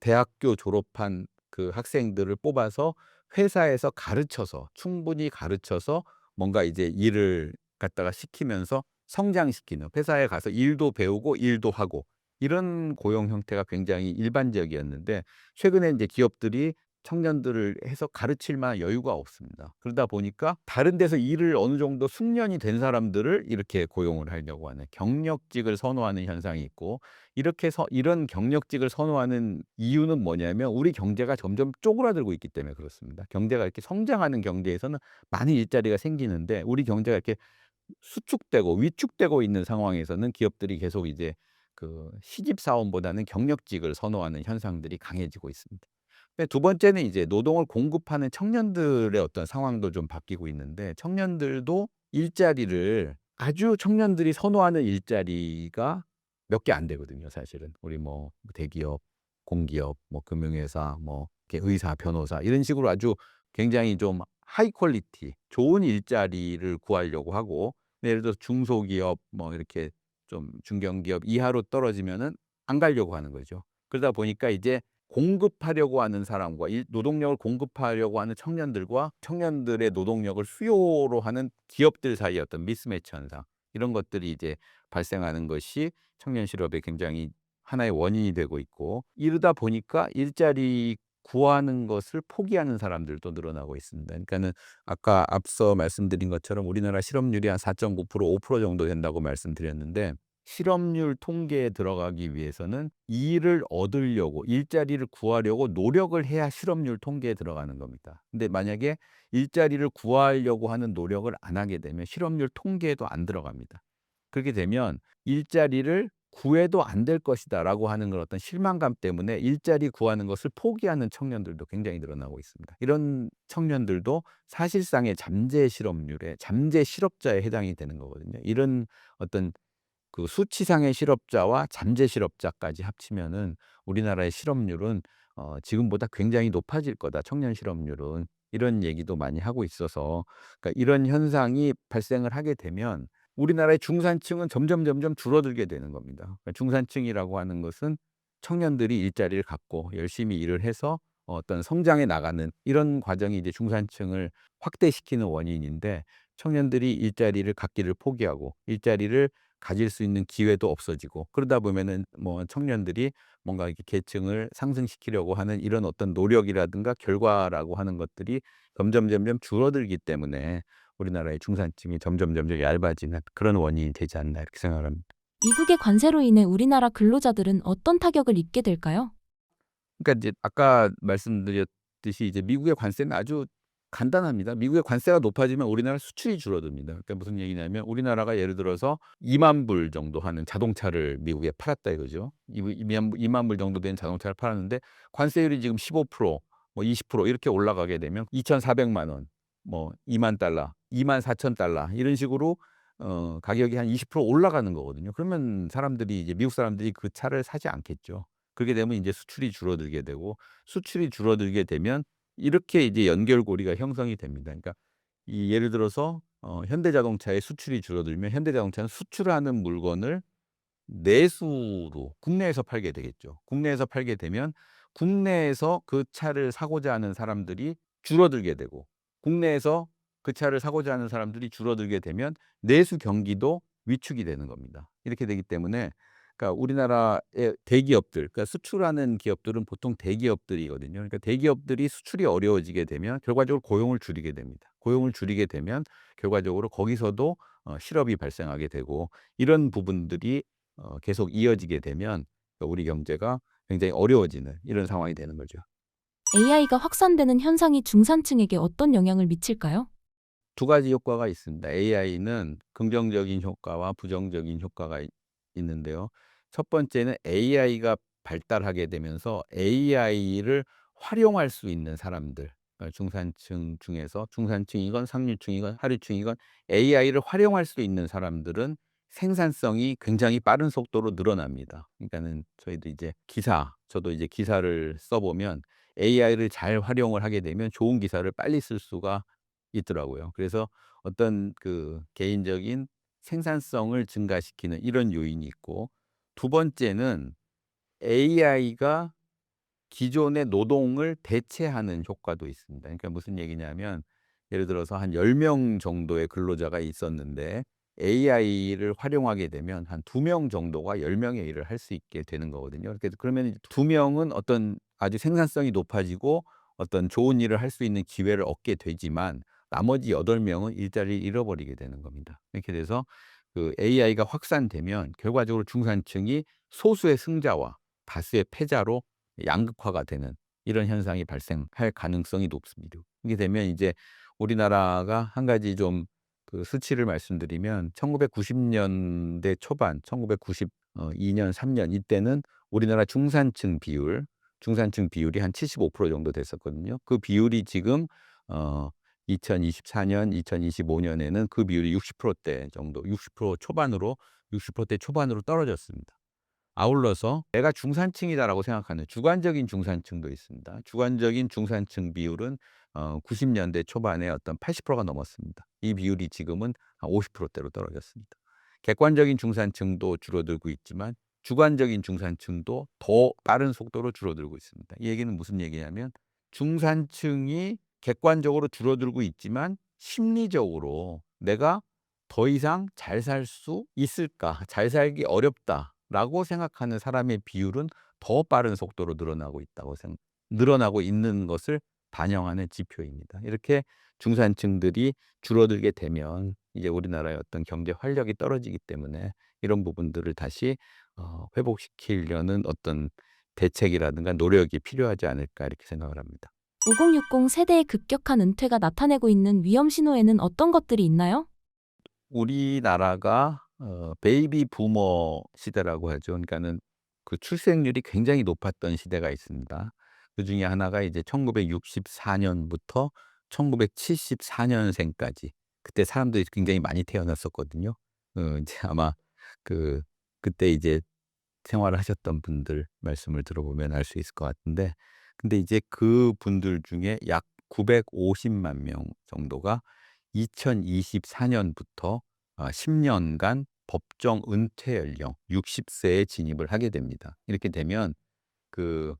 대학교 졸업한 학생들을 뽑아서 회사에서 충분히 가르쳐서 뭔가 이제 일을 갖다가 시키면서 성장시키는 회사에 가서 일도 배우고 일도 하고 이런 고용 형태가 굉장히 일반적이었는데 최근에 이제 기업들이 청년들을 해서 가르칠 만한 여유가 없습니다. 그러다 보니까 다른 데서 일을 어느 정도 숙련이 된 사람들을 이렇게 고용을 하려고 하는 경력직을 선호하는 현상이 있고 이렇게 해서 이런 경력직을 선호하는 이유는 뭐냐면 우리 경제가 점점 쪼그라들고 있기 때문에 그렇습니다. 경제가 이렇게 성장하는 경제에서는 많은 일자리가 생기는데 우리 경제가 이렇게 수축되고 위축되고 있는 상황에서는 기업들이 계속 이제 시집 사원보다는 경력직을 선호하는 현상들이 강해지고 있습니다. 두 번째는 이제 노동을 공급하는 청년들의 어떤 상황도 좀 바뀌고 있는데 청년들도 일자리를 아주 청년들이 선호하는 일자리가 몇 개 안 되거든요, 사실은. 우리 대기업, 공기업, 금융회사, 이렇게 의사, 변호사 이런 식으로 아주 굉장히 좀 하이 퀄리티 좋은 일자리를 구하려고 하고 예를 들어서 중소기업 뭐 이렇게 좀 중견기업 이하로 떨어지면은 안 가려고 하는 거죠. 그러다 보니까 이제 공급하려고 하는 사람과 노동력을 공급하려고 하는 청년들과 청년들의 노동력을 수요로 하는 기업들 사이의 어떤 미스매치 현상, 이런 것들이 이제 발생하는 것이 청년 실업의 굉장히 하나의 원인이 되고 있고, 이러다 보니까 일자리 구하는 것을 포기하는 사람들도 늘어나고 있습니다. 그러니까는 아까 앞서 말씀드린 것처럼 우리나라 실업률이 한 4.9% 5% 정도 된다고 말씀드렸는데, 실업률 통계에 들어가기 위해서는 일을 얻으려고, 일자리를 구하려고 노력을 해야 실업률 통계에 들어가는 겁니다. 근데 만약에 일자리를 구하려고 하는 노력을 안 하게 되면 실업률 통계에도 안 들어갑니다. 그렇게 되면 '일자리를 구해도 안 될 것이다.'라고 하는 그런 어떤 실망감 때문에 일자리 구하는 것을 포기하는 청년들도 굉장히 늘어나고 있습니다. 이런 청년들도 사실상의 잠재 실업률에, 잠재 실업자에 해당이 되는 거거든요. 이런 어떤 그 수치상의 실업자와 잠재 실업자까지 합치면은 우리나라의 실업률은 지금보다 굉장히 높아질 거다, 청년 실업률은. 이런 얘기도 많이 하고 있어서, 그러니까 이런 현상이 발생을 하게 되면 우리나라의 중산층은 점점 줄어들게 되는 겁니다. 그러니까 중산층이라고 하는 것은 청년들이 일자리를 갖고 열심히 일을 해서 어떤 성장해 나가는 이런 과정이 이제 중산층을 확대시키는 원인인데, 청년들이 일자리를 갖기를 포기하고 일자리를 가질 수 있는 기회도 없어지고, 그러다 보면은 뭐 청년들이 뭔가 이렇게 계층을 상승시키려고 하는 이런 어떤 노력이라든가 결과라고 하는 것들이 점점 줄어들기 때문에 우리나라의 중산층이 점점 얇아지는 그런 원인이 되지 않나, 이렇게 생각을 합니다. 미국의 관세로 인해 우리나라 근로자들은 어떤 타격을 입게 될까요? 그러니까 이제 아까 말씀드렸듯이 이제 미국의 관세는 아주 간단합니다. 미국의 관세가 높아지면 우리나라 수출이 줄어듭니다. 그러니까 무슨 얘기냐면, 우리나라가 예를 들어서 2만 불 정도 하는 자동차를 미국에 팔았다 이거죠. 이만 불 정도 되는 자동차를 팔았는데 관세율이 지금 15%, 뭐 20% 이렇게 올라가게 되면 2,400만 원, 뭐 2만 달러, 2만 4천 달러 이런 식으로 가격이 한 20% 올라가는 거거든요. 그러면 사람들이, 이제 미국 사람들이 그 차를 사지 않겠죠. 그렇게 되면 이제 수출이 줄어들게 되고, 수출이 줄어들게 되면 이렇게 이제 연결고리가 형성이 됩니다. 그러니까 이 예를 들어서 현대자동차의 수출이 줄어들면 현대자동차는 수출하는 물건을 내수로 국내에서 팔게 되겠죠. 국내에서 팔게 되면 국내에서 그 차를 사고자 하는 사람들이 줄어들게 되고, 국내에서 그 차를 사고자 하는 사람들이 줄어들게 되면 내수 경기도 위축이 되는 겁니다. 이렇게 되기 때문에, 그러니까 우리나라의 대기업들, 그러니까 수출하는 기업들은 보통 대기업들이거든요. 그러니까 대기업들이 수출이 어려워지게 되면 결과적으로 고용을 줄이게 됩니다. 고용을 줄이게 되면 결과적으로 거기서도 실업이 발생하게 되고, 이런 부분들이 계속 이어지게 되면 우리 경제가 굉장히 어려워지는 이런 상황이 되는 거죠. AI가 확산되는 현상이 중산층에게 어떤 영향을 미칠까요? 두 가지 효과가 있습니다. AI는 긍정적인 효과와 부정적인 효과가 있는데요. 첫 번째는 AI가 발달하게 되면서 AI를 활용할 수 있는 사람들, 그러니까 중산층 중에서, 중산층이건 상류층이건 하류층이건 AI를 활용할 수 있는 사람들은 생산성이 굉장히 빠른 속도로 늘어납니다. 그러니까는 저희도 이제 저도 이제 기사를 써보면 AI를 잘 활용을 하게 되면 좋은 기사를 빨리 쓸 수가 있더라고요. 그래서 어떤 그 개인적인 생산성을 증가시키는 이런 요인이 있고, 두 번째는 AI가 기존의 노동을 대체하는 효과도 있습니다. 그러니까 무슨 얘기냐면, 예를 들어서 한 10명 정도의 근로자가 있었는데 AI를 활용하게 되면 한 2명 정도가 10 명의 일을 할 수 있게 되는 거거든요. 그래서 그러면 2 명은 어떤 아주 생산성이 높아지고 어떤 좋은 일을 할 수 있는 기회를 얻게 되지만, 나머지 8 명은 일자리를 잃어버리게 되는 겁니다. 이렇게 돼서 그 AI가 확산되면 결과적으로 중산층이 소수의 승자와 다수의 패자로 양극화가 되는 이런 현상이 발생할 가능성이 높습니다. 이게 되면 이제 우리나라가 한 가지 좀 그 수치를 말씀드리면, 1990 년대 초반, 1992년 3년 이때는 우리나라 중산층 비율이 한 75% 정도 됐었거든요. 그 비율이 지금 어 2024 년, 2025 년에는 그 비율이 60%대 정도, 60% 초반으로 떨어졌습니다. 아울러서 내가 중산층이다라고 생각하는 주관적인 중산층도 있습니다. 주관적인 중산층 비율은 90 년대 초반에 어떤 80%가 넘었습니다. 이 비율이 지금은 한 50%대로 떨어졌습니다. 객관적인 중산층도 줄어들고 있지만 주관적인 중산층도 더 빠른 속도로 줄어들고 있습니다. 이 얘기는 무슨 얘기냐면 중산층이 객관적으로 줄어들고 있지만 심리적으로 '내가 더 이상 잘 살 수 있을까? 잘 살기 어렵다.'라고 생각하는 사람의 비율은 더 빠른 속도로 늘어나고 있는 것을 반영하는 지표입니다. 이렇게 중산층들이 줄어들게 되면 이제 우리나라의 어떤 경제 활력이 떨어지기 때문에 이런 부분들을 다시 회복시키려는 어떤 대책이라든가 노력이 필요하지 않을까 이렇게 생각을 합니다. 5060 세대의 급격한 은퇴가 나타내고 있는 위험 신호에는 어떤 것들이 있나요? 우리나라가 베이비 부머 시대라고 하죠. 그러니까는 그 출생률이 굉장히 높았던 시대가 있습니다. 그중에 하나가 이제 1964 년부터 1974 년생까지 그때 사람들이 굉장히 많이 태어났었거든요. 이제 아마 그 그때 이제 생활을 하셨던 분들 말씀을 들어보면 알 수 있을 것 같은데, 근데 이제 그분들 중에 약 950만 명 정도가 2024 년부터 10 년간 법정 은퇴 연령 60 세에 진입을 하게 됩니다. 이렇게 되면 그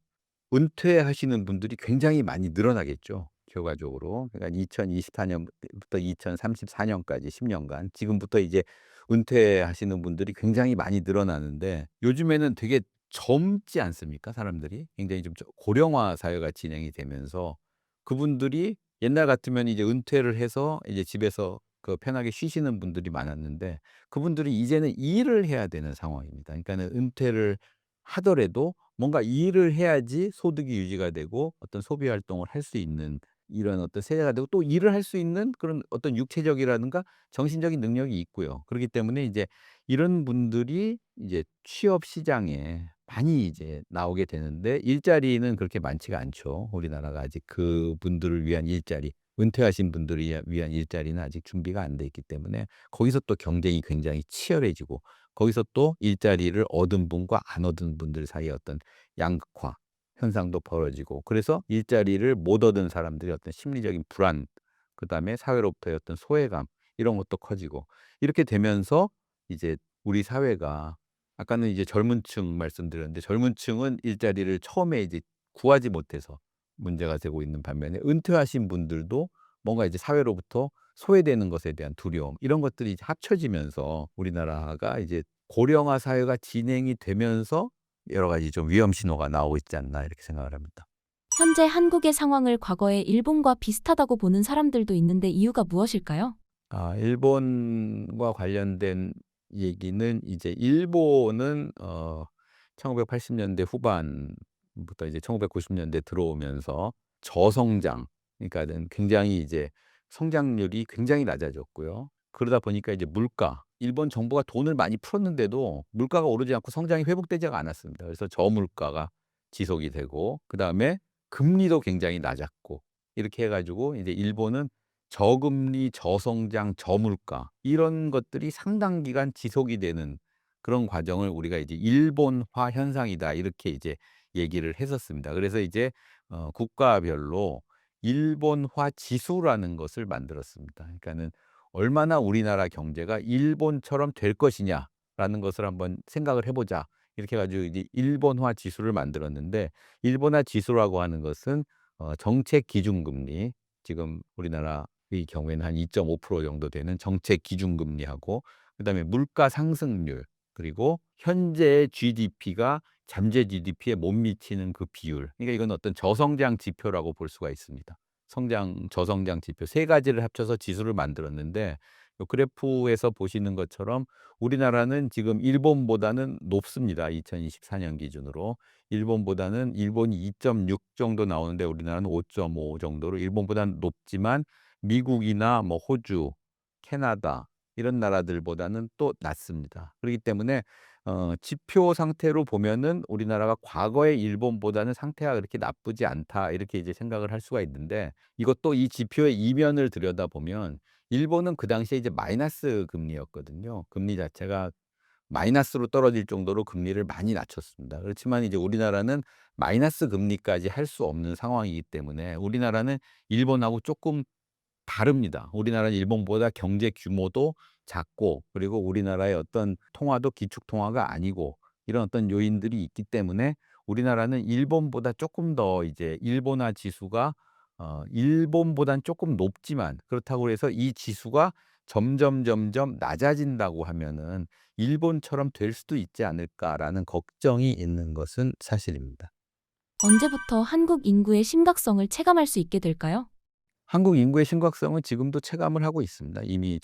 은퇴하시는 분들이 굉장히 많이 늘어나겠죠, 결과적으로. 그러니까 2024 년부터 2034 년까지 10 년간 지금부터 이제 은퇴하시는 분들이 굉장히 많이 늘어나는데, 요즘에는 되게 젊지 않습니까, 사람들이? 굉장히 좀 고령화 사회가 진행이 되면서 그분들이 옛날 같으면 이제 은퇴를 해서 이제 집에서 편하게 쉬시는 분들이 많았는데 그분들이 이제는 일을 해야 되는 상황입니다. 그러니까는 은퇴를 하더라도 뭔가 일을 해야지 소득이 유지가 되고 어떤 소비 활동을 할 수 있는 이런 어떤 세대가 되고, 또 일을 할 수 있는 그런 어떤 육체적이라든가 정신적인 능력이 있고요. 그렇기 때문에 이제 이런 분들이 이제 취업 시장에 많이 이제 나오게 되는데 일자리는 그렇게 많지가 않죠. 우리나라가 아직 그분들을 위한 일자리, 은퇴하신 분들을 위한 일자리는 아직 준비가 안 돼 있기 때문에 거기서 또 경쟁이 굉장히 치열해지고, 거기서 또 일자리를 얻은 분과 안 얻은 분들 사이에 어떤 양극화 현상도 벌어지고, 그래서 일자리를 못 얻은 사람들의 어떤 심리적인 불안, 그다음에 사회로부터의 어떤 소외감, 이런 것도 커지고, 이렇게 되면서 이제 우리 사회가, 아까는 이제 젊은 층 말씀드렸는데 젊은 층은 일자리를 처음에 이제 구하지 못해서 문제가 되고 있는 반면에 은퇴하신 분들도 뭔가 이제 사회로부터 소외되는 것에 대한 두려움, 이런 것들이 이제 합쳐지면서 우리나라가 이제 고령화 사회가 진행이 되면서 여러 가지 좀 위험 신호가 나오고 있지 않나 이렇게 생각을 합니다. 현재 한국의 상황을 과거의 일본과 비슷하다고 보는 사람들도 있는데 이유가 무엇일까요? 일본과 관련된 얘기는 이제 일본은 1980 년대 후반부터 이제 1990 년대 들어오면서 저성장, 그러니까는 굉장히 이제 성장률이 굉장히 낮아졌고요. 그러다 보니까 이제 일본 정부가 돈을 많이 풀었는데도 물가가 오르지 않고 성장이 회복되지가 않았습니다. 그래서 저물가가 지속이 되고, 그다음에 금리도 굉장히 낮았고, 이렇게 해 가지고 이제 일본은 저금리, 저성장, 저물가 이런 것들이 상당 기간 지속이 되는 그런 과정을 우리가 이제 "일본화 현상이다." 이렇게 이제 얘기를 했었습니다. 그래서 이제 국가별로 일본화 지수라는 것을 만들었습니다. 그러니까는 '얼마나 우리나라 경제가 일본처럼 될 것이냐.'라는 것을 한번 생각을 해 보자. 이렇게 해 가지고 이제 일본화 지수를 만들었는데, 일본화 지수라고 하는 것은 정책 기준금리, 지금 우리나라의 경우에는 한 2.5% 정도 되는 정책 기준금리하고, 그다음에 물가 상승률, 그리고 현재의 GDP가 잠재 GDP에 못 미치는 그 비율. 그러니까 이건 어떤 저성장 지표라고 볼 수가 있습니다. 저성장 지표 세 가지를 합쳐서 지수를 만들었는데, 요 그래프에서 보시는 것처럼 우리나라는 지금 일본보다는 높습니다. 2024년 기준으로. 일본이 2.6 정도 나오는데 우리나라는 5.5 정도로 일본보다는 높지만 미국이나 뭐 호주, 캐나다 이런 나라들보다는 또 낮습니다. 그렇기 때문에 지표 상태로 보면은 우리나라가 과거의 일본보다는 상태가 그렇게 나쁘지 않다, 이렇게 이제 생각을 할 수가 있는데, 이것도 이 지표의 이면을 들여다보면 일본은 그 당시에 이제 마이너스 금리였거든요. 금리 자체가 마이너스로 떨어질 정도로 금리를 많이 낮췄습니다. 그렇지만 이제 우리나라는 마이너스 금리까지 할 수 없는 상황이기 때문에 우리나라는 일본하고 조금 다릅니다. 우리나라는 일본보다 경제 규모도 작고 그리고 우리나라의 어떤 통화도 기축 통화가 아니고 이런 어떤 요인들이 있기 때문에 우리나라는 일본보다 조금 더 이제 일본화 지수가 일본보단 조금 높지만 그렇다고 해서 이 지수가 점점 낮아진다고 하면은 '일본처럼 될 수도 있지 않을까.'라는 걱정이 있는 것은 사실입니다. 언제부터 한국 인구의 심각성을 체감할 수 있게 될까요? 한국 인구의 심각성은 지금도 체감을 하고 있습니다. 이미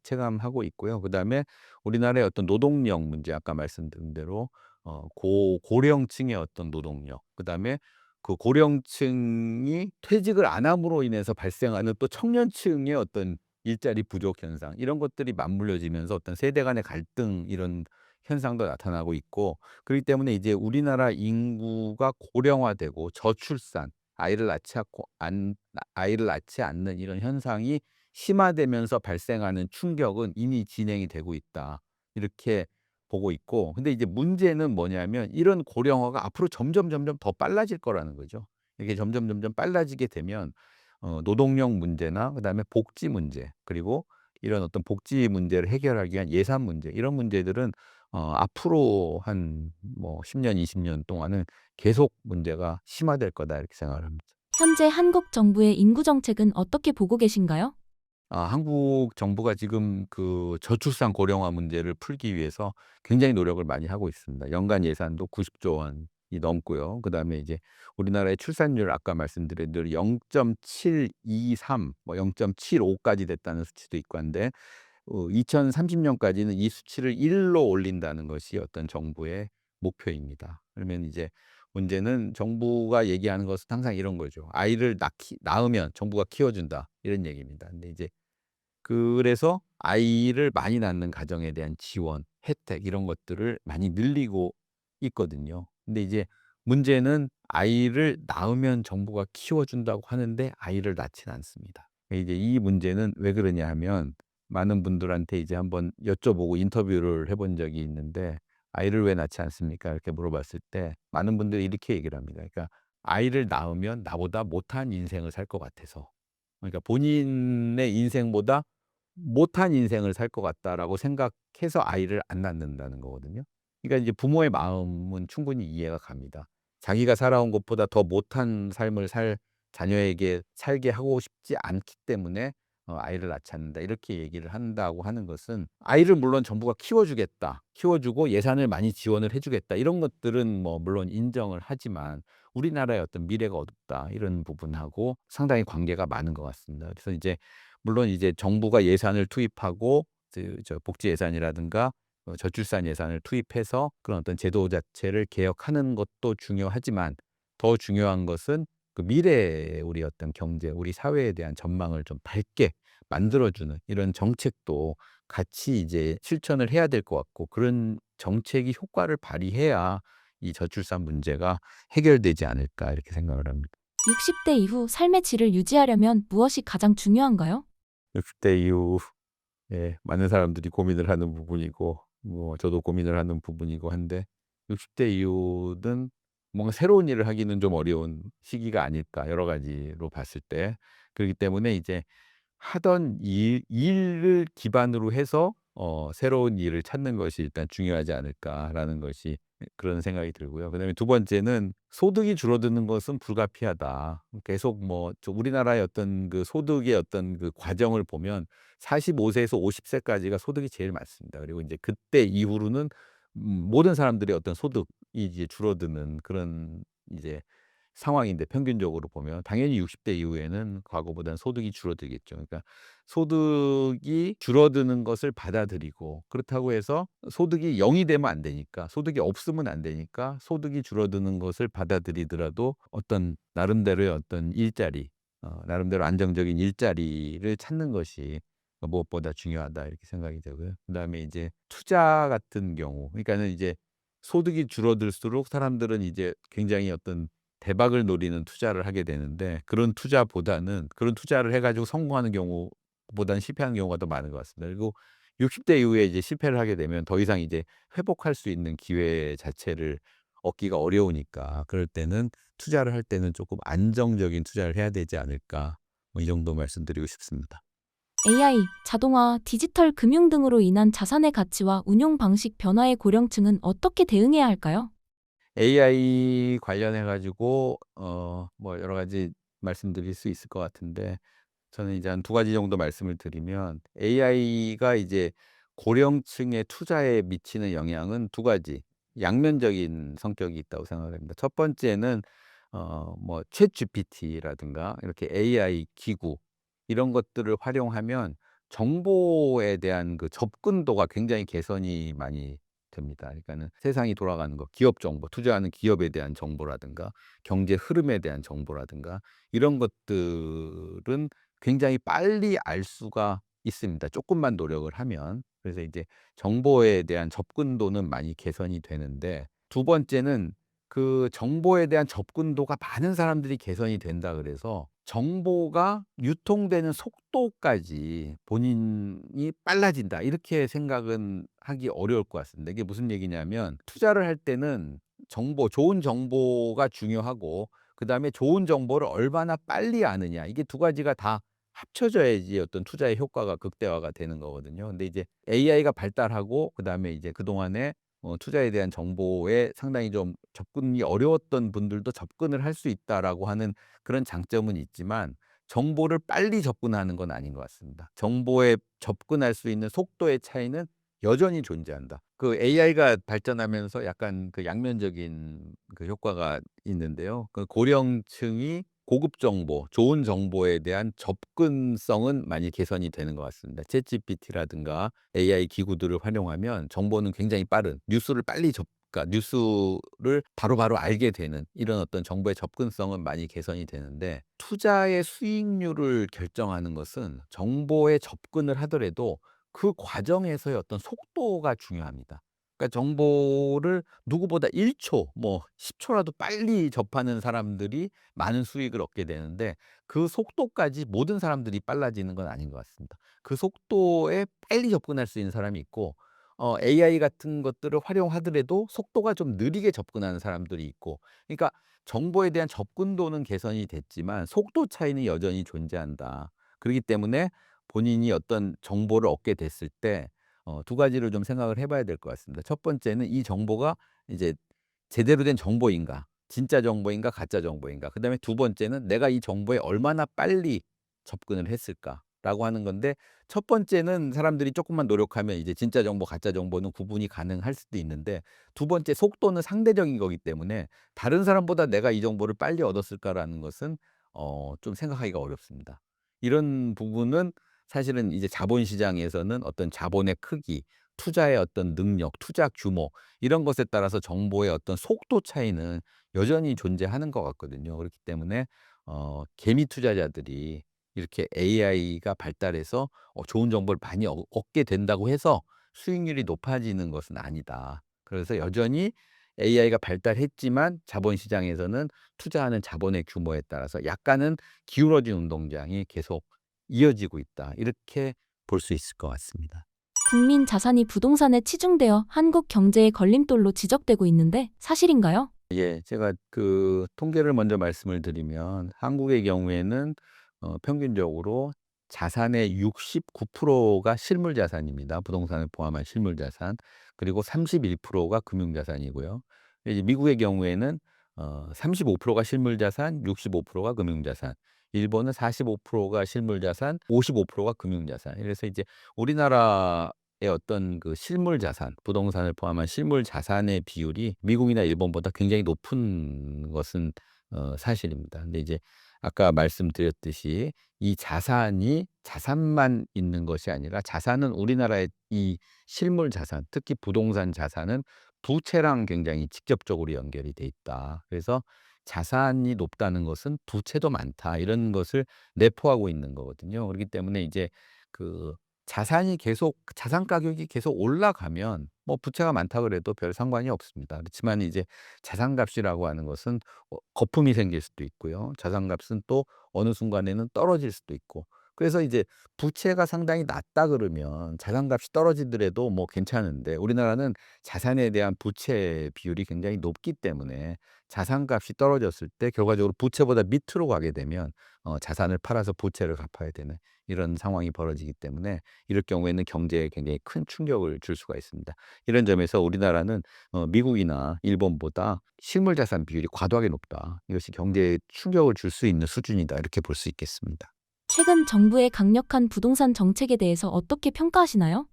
체감하고 있고요. 그다음에 우리나라의 어떤 노동력 문제 아까 말씀드린 대로 고령층의 어떤 노동력 그다음에 그 고령층이 퇴직을 안 함으로 인해서 발생하는 또 청년층의 어떤 일자리 부족 현상 이런 것들이 맞물려지면서 어떤 세대 간의 갈등 이런 현상도 나타나고 있고 그렇기 때문에 이제 우리나라 인구가 고령화되고 저출산 아이를 낳지 않고 아이를 낳지 않는 이런 현상이 심화되면서 발생하는 충격은 이미 진행이 되고 있다. 이렇게 보고 있고 근데 이제 문제는 뭐냐면 이런 고령화가 앞으로 점점 더 빨라질 거라는 거죠. 이게 점점 빨라지게 되면 노동력 문제나 그다음에 복지 문제 그리고 이런 어떤 복지 문제를 해결하기 위한 예산 문제 이런 문제들은 앞으로 한 뭐 10 년, 20년 동안은 계속 문제가 심화될 거다 이렇게 생각을 합니다. 현재 한국 정부의 인구 정책은 어떻게 보고 계신가요? 한국 정부가 지금 그 저출산 고령화 문제를 풀기 위해서 굉장히 노력을 많이 하고 있습니다. 연간 예산도 90조 원이 넘고요. 그다음에 이제 우리나라의 출산율 아까 말씀드린 대로 0.723 뭐 0.75 까지 됐다는 수치도 있고 한데 2030 년까지는 이 수치를 1로 올린다는 것이 어떤 정부의 목표입니다. 그러면 이제 문제는 정부가 얘기하는 것은 항상 이런 거죠. "아이를 낳으면 정부가 키워준다." 이런 얘기입니다. 근데 이제 그래서 아이를 많이 낳는 가정에 대한 지원, 혜택 이런 것들을 많이 늘리고 있거든요. 근데 이제 문제는 아이를 낳으면 정부가 키워준다고 하는데 아이를 낳지는 않습니다. 이제 이 문제는 왜 그러냐 하면 많은 분들한테 이제 한번 여쭤보고 인터뷰를 해본 적이 있는데 "아이를 왜 낳지 않습니까?" 이렇게 물어봤을 때 많은 분들이 이렇게 얘기를 합니다. 그러니까 "아이를 낳으면 나보다 못한 인생을 살 것 같아서." 그러니까 본인의 인생보다 못한 인생을 살 것 같다라고 생각해서 아이를 안 낳는다는 거거든요. 그러니까 이제 부모의 마음은 충분히 이해가 갑니다. 자기가 살아온 것보다 더 못한 삶을 살 자녀에게 살게 하고 싶지 않기 때문에 "아이를 낳지 않는다." 이렇게 얘기를 한다고 하는 것은 아이를 물론 정부가 키워주겠다. 키워주고 예산을 많이 지원을 해 주겠다. 이런 것들은 뭐 물론 인정을 하지만 우리나라의 어떤 미래가 어둡다. 이런 부분하고 상당히 관계가 많은 것 같습니다. 그래서 이제 물론 이제 정부가 예산을 투입하고 복지 예산이라든가 저출산 예산을 투입해서 그런 어떤 제도 자체를 개혁하는 것도 중요하지만 더 중요한 것은 그 미래의 우리 어떤 경제, 우리 사회에 대한 전망을 좀 밝게 만들어 주는 이런 정책도 같이 이제 실천을 해야 될 것 같고 그런 정책이 효과를 발휘해야 이 저출산 문제가 해결되지 않을까 이렇게 생각을 합니다. 60대 이후 삶의 질을 유지하려면 무엇이 가장 중요한가요? 60대 이후 많은 사람들이 고민을 하는 부분이고 뭐 저도 고민을 하는 부분이고 한데 60대 이후는 뭔가 새로운 일을 하기는 좀 어려운 시기가 아닐까 여러 가지로 봤을 때. 그렇기 때문에 이제 하던 일을 기반으로 해서 '새로운 일을 찾는 것이 일단 중요하지 않을까.'라는 것이 그런 생각이 들고요. 그다음에 두 번째는 '소득이 줄어드는 것은 불가피하다.' 계속 뭐 우리나라의 어떤 그 소득의 어떤 그 과정을 보면 45 세에서 50 세까지가 소득이 제일 많습니다. 그리고 이제 그때 이후로는 모든 사람들의 어떤 소득이 이제 줄어드는 그런 이제 상황인데 평균적으로 보면 당연히 60대 이후에는 과거보다는 소득이 줄어들겠죠. 그러니까 소득이 줄어드는 것을 받아들이고 그렇다고 해서 소득이 0이 되면 안 되니까 소득이 없으면 안 되니까 소득이 줄어드는 것을 받아들이더라도 어떤 나름대로의 어떤 일자리 나름대로 안정적인 일자리를 찾는 것이 무엇보다 중요하다 이렇게 생각이 되고요. 그다음에 이제 투자 같은 경우 그러니까는 이제 소득이 줄어들수록 사람들은 이제 굉장히 어떤 대박을 노리는 투자를 하게 되는데 그런 투자를 해 가지고 성공하는 경우보다는 실패하는 경우가 더 많은 것 같습니다. 그리고 60대 이후에 이제 실패를 하게 되면 더 이상 이제 회복할 수 있는 기회 자체를 얻기가 어려우니까 그럴 때는 투자를 할 때는 조금 안정적인 투자를 해야 되지 않을까. 뭐 이 정도 말씀드리고 싶습니다. AI, 자동화, 디지털 금융 등으로 인한 자산의 가치와 운용 방식 변화의 고령층은 어떻게 대응해야 할까요? AI 관련해 가지고 뭐 여러 가지 말씀드릴 수 있을 것 같은데 저는 이제 한 두 가지 정도 말씀을 드리면 AI가 이제 고령층의 투자에 미치는 영향은 두 가지 양면적인 성격이 있다고 생각을 합니다. 첫 번째는 뭐 챗GPT라든가 이렇게 AI 기구 이런 것들을 활용하면 정보에 대한 그 접근도가 굉장히 개선이 많이 됩니다. 그러니까는 세상이 돌아가는 거, 기업 정보, 투자하는 기업에 대한 정보라든가 경제 흐름에 대한 정보라든가 이런 것들은 굉장히 빨리 알 수가 있습니다, 쪼끔만 노력을 하면. 그래서 이제 정보에 대한 접근도는 많이 개선이 되는데 두 번째는 그 정보에 대한 접근도가 많은 사람들이 개선이 된다 그래서 정보가 유통되는 속도까지 본인이 빨라진다 이렇게 생각은 하기 어려울 것 같습니다. 이게 무슨 얘기냐면 투자를 할 때는 정보 좋은 정보가 중요하고 그다음에 좋은 정보를 얼마나 빨리 아느냐 이게 두 가지가 다 합쳐져야지 어떤 투자의 효과가 극대화가 되는 거거든요. 근데 이제 AI가 발달하고 그다음에 이제 그동안에 투자에 대한 정보에 상당히 좀 접근이 어려웠던 분들도 접근을 할 수 있다라고 하는 그런 장점은 있지만 정보를 빨리 접근하는 건 아닌 것 같습니다. 정보에 접근할 수 있는 속도의 차이는 여전히 존재한다. 그 AI가 발전하면서 약간 그 양면적인 그 효과가 있는데요. 그 고령층이 고급 정보, 좋은 정보에 대한 접근성은 많이 개선이 되는 것 같습니다. 챗GPT라든가 AI 기구들을 활용하면 정보는 굉장히 빠른 뉴스를 빨리 그러니까 뉴스를 바로바로 알게 되는 이런 어떤 정보의 접근성은 많이 개선이 되는데 투자의 수익률을 결정하는 것은 정보에 접근을 하더라도 그 과정에서의 어떤 속도가 중요합니다. 그러니까 정보를 누구보다 1초 뭐 10 초라도 빨리 접하는 사람들이 많은 수익을 얻게 되는데 그 속도까지 모든 사람들이 빨라지는 건 아닌 것 같습니다. 그 속도에 빨리 접근할 수 있는 사람이 있고 AI 같은 것들을 활용하더라도 속도가 좀 느리게 접근하는 사람들이 있고 그러니까 정보에 대한 접근도는 개선이 됐지만 속도 차이는 여전히 존재한다. 그렇기 때문에 본인이 어떤 정보를 얻게 됐을 때 두 가지를 좀 생각을 해 봐야 될 것 같습니다. 첫 번째는 이 정보가 이제 제대로 된 정보인가? 진짜 정보인가 가짜 정보인가? 그다음에 두 번째는 '내가 이 정보에 얼마나 빨리 접근을 했을까?'라고 하는 건데 첫 번째는 사람들이 쪼끔만 노력하면 이제 진짜 정보 가짜 정보는 구분이 가능할 수도 있는데 두 번째 속도는 상대적인 거기 때문에 '다른 사람보다 내가 이 정보를 빨리 얻었을까?'라는 것은 좀 생각하기가 어렵습니다. 이런 부분은 사실은 이제 자본시장에서는 어떤 자본의 크기, 투자의 어떤 능력, 투자 규모 이런 것에 따라서 정보의 어떤 속도 차이는 여전히 존재하는 것 같거든요. 그렇기 때문에 개미 투자자들이 이렇게 AI가 발달해서 좋은 정보를 많이 얻게 된다고 해서 수익률이 높아지는 것은 아니다. 그래서 여전히 AI가 발달했지만 자본시장에서는 투자하는 자본의 규모에 따라서 약간은 기울어진 운동장이 계속 이어지고 있다. 이렇게 볼 수 있을 것 같습니다. 국민 자산이 부동산에 치중되어 한국 경제의 걸림돌로 지적되고 있는데 사실인가요? 예. 제가 그 통계를 먼저 말씀을 드리면 한국의 경우에는 평균적으로 자산의 69%가 실물 자산입니다. 부동산을 포함한 실물 자산. 그리고 31%가 금융 자산이고요. 이제 미국의 경우에는 35%가 실물 자산, 65%가 금융 자산. 일본은 45%가 실물 자산, 55%가 금융 자산. 이래서 이제 우리나라 어떤 그 실물 자산, 부동산을 포함한 실물 자산의 비율이 미국이나 일본보다 굉장히 높은 것은 사실입니다. 근데 이제 아까 말씀드렸듯이 이 자산이 자산만 있는 것이 아니라 자산은 우리나라의 이 실물 자산, 특히 부동산 자산은 부채랑 굉장히 직접적으로 연결이 돼 있다. 그래서 자산이 높다는 것은 부채도 많다. 이런 것을 내포하고 있는 거거든요. 그렇기 때문에 이제 그 자산 가격이 계속 올라가면 뭐 부채가 많다 그래도 별 상관이 없습니다. 그렇지만 이제 자산값이라고 하는 것은 거품이 생길 수도 있고요. 자산값은 또 어느 순간에는 떨어질 수도 있고 그래서 이제 부채가 상당히 낮다 그러면 자산값이 떨어지더라도 뭐 괜찮은데 우리나라는 자산에 대한 부채 비율이 굉장히 높기 때문에 자산값이 떨어졌을 때 결과적으로 부채보다 밑으로 가게 되면 자산을 팔아서 부채를 갚아야 되는 이런 상황이 벌어지기 때문에 이럴 경우에는 경제에 굉장히 큰 충격을 줄 수가 있습니다. 이런 점에서 우리나라는 미국이나 일본보다 실물 자산 비율이 과도하게 높다. 이것이 경제에 충격을 줄 수 있는 수준이다. 이렇게 볼 수 있겠습니다. 최근 정부의 강력한 부동산 정책에 대해서 어떻게 평가하시나요?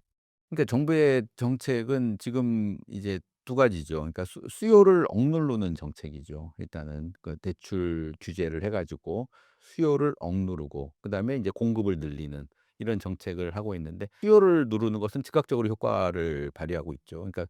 그러니까 정부의 정책은 지금 이제 두 가지죠. 그러니까 수요를 억누르는 정책이죠. 일단은 그 대출 규제를 해 가지고 수요를 억누르고 그다음에 이제 공급을 늘리는 이런 정책을 하고 있는데 수요를 누르는 것은 즉각적으로 효과를 발휘하고 있죠. 그러니까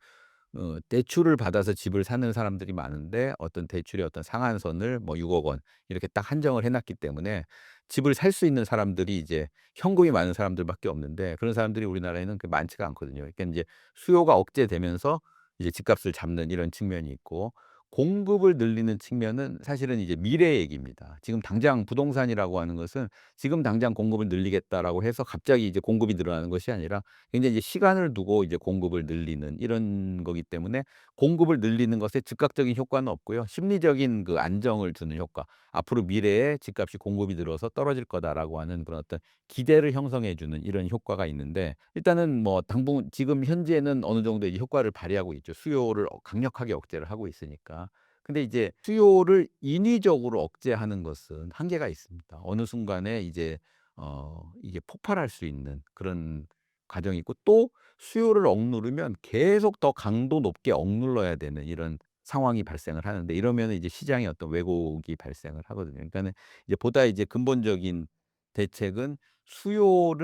대출을 받아서 집을 사는 사람들이 많은데 어떤 대출의 어떤 상한선을 뭐 6억 원 이렇게 딱 한정을 해 놨기 때문에 집을 살 수 있는 사람들이 이제 현금이 많은 사람들밖에 없는데 그런 사람들이 우리나라에는 많지가 않거든요. 그러니까 인제 수요가 억제되면서 이제 집값을 잡는 이런 측면이 있고 공급을 늘리는 측면은 사실은 이제 미래 얘기입니다. 지금 당장 부동산이라고 하는 것은 지금 당장 공급을 늘리겠다라고 해서 갑자기 이제 공급이 늘어나는 것이 아니라 굉장히 이제 시간을 두고 이제 공급을 늘리는 이런 거기 때문에 공급을 늘리는 것에 즉각적인 효과는 없고요. 심리적인 그 안정을 주는 효과. 앞으로 미래에 집값이 공급이 늘어서 떨어질 거다라고 하는 그런 어떤 기대를 형성해 주는 이런 효과가 있는데 일단은 뭐 당분 지금 현재는 어느 정도 이제 효과를 발휘하고 있죠. 수요를 강력하게 억제를 하고 있으니까. 근데 이제 수요를 인위적으로 억제하는 것은 한계가 있습니다. 어느 순간에 이제 이게 폭발할 수 있는 그런 과정이 있고 또 수요를 억누르면 계속 더 강도 높게 억눌러야 되는 이런 상황이 발생을 하는데 이러면은 이제 시장에 어떤 왜곡이 발생을 하거든요. 그러니까는 이제 보다 이제 근본적인 대책은 수요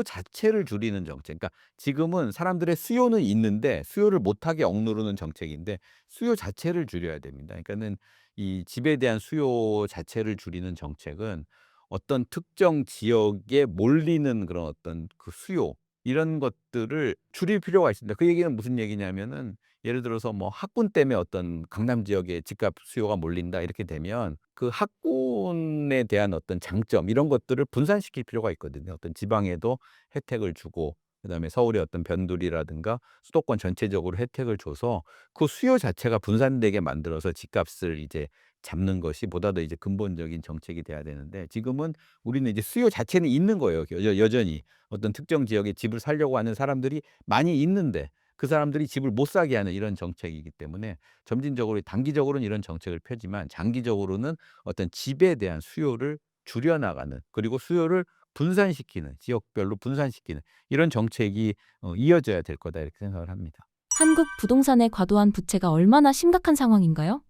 자체를 줄이는 정책. 그러니까 지금은 사람들의 수요는 있는데 수요를 못하게 억누르는 정책인데 수요 자체를 줄여야 됩니다. 그러니까는 이 집에 대한 수요 자체를 줄이는 정책은 어떤 특정 지역에 몰리는 그런 어떤 그 수요 이런 것들을 줄일 필요가 있습니다. 그 얘기는 무슨 얘기냐면은 예를 들어서 뭐 학군 때문에 어떤 강남 지역에 집값 수요가 몰린다 이렇게 되면 그 학군에 대한 어떤 장점 이런 것들을 분산시킬 필요가 있거든요. 어떤 지방에도 혜택을 주고 그다음에 서울의 어떤 변두리라든가 수도권 전체적으로 혜택을 줘서 그 수요 자체가 분산되게 만들어서 집값을 이제 잡는 것이 보다 더 이제 근본적인 정책이 돼야 되는데 지금은 우리는 이제 수요 자체는 있는 거예요. 여전히 어떤 특정 지역에 집을 사려고 하는 사람들이 많이 있는데 그 사람들이 집을 못 사게 하는 이런 정책이기 때문에 점진적으로 단기적으로는 이런 정책을 펴지만 장기적으로는 어떤 집에 대한 수요를 줄여 나가는 그리고 수요를 분산시키는 지역별로 분산시키는 이런 정책이 이어져야 될 거다 이렇게 생각을 합니다. 한국 부동산의 과도한 부채가 얼마나 심각한 상황인가요?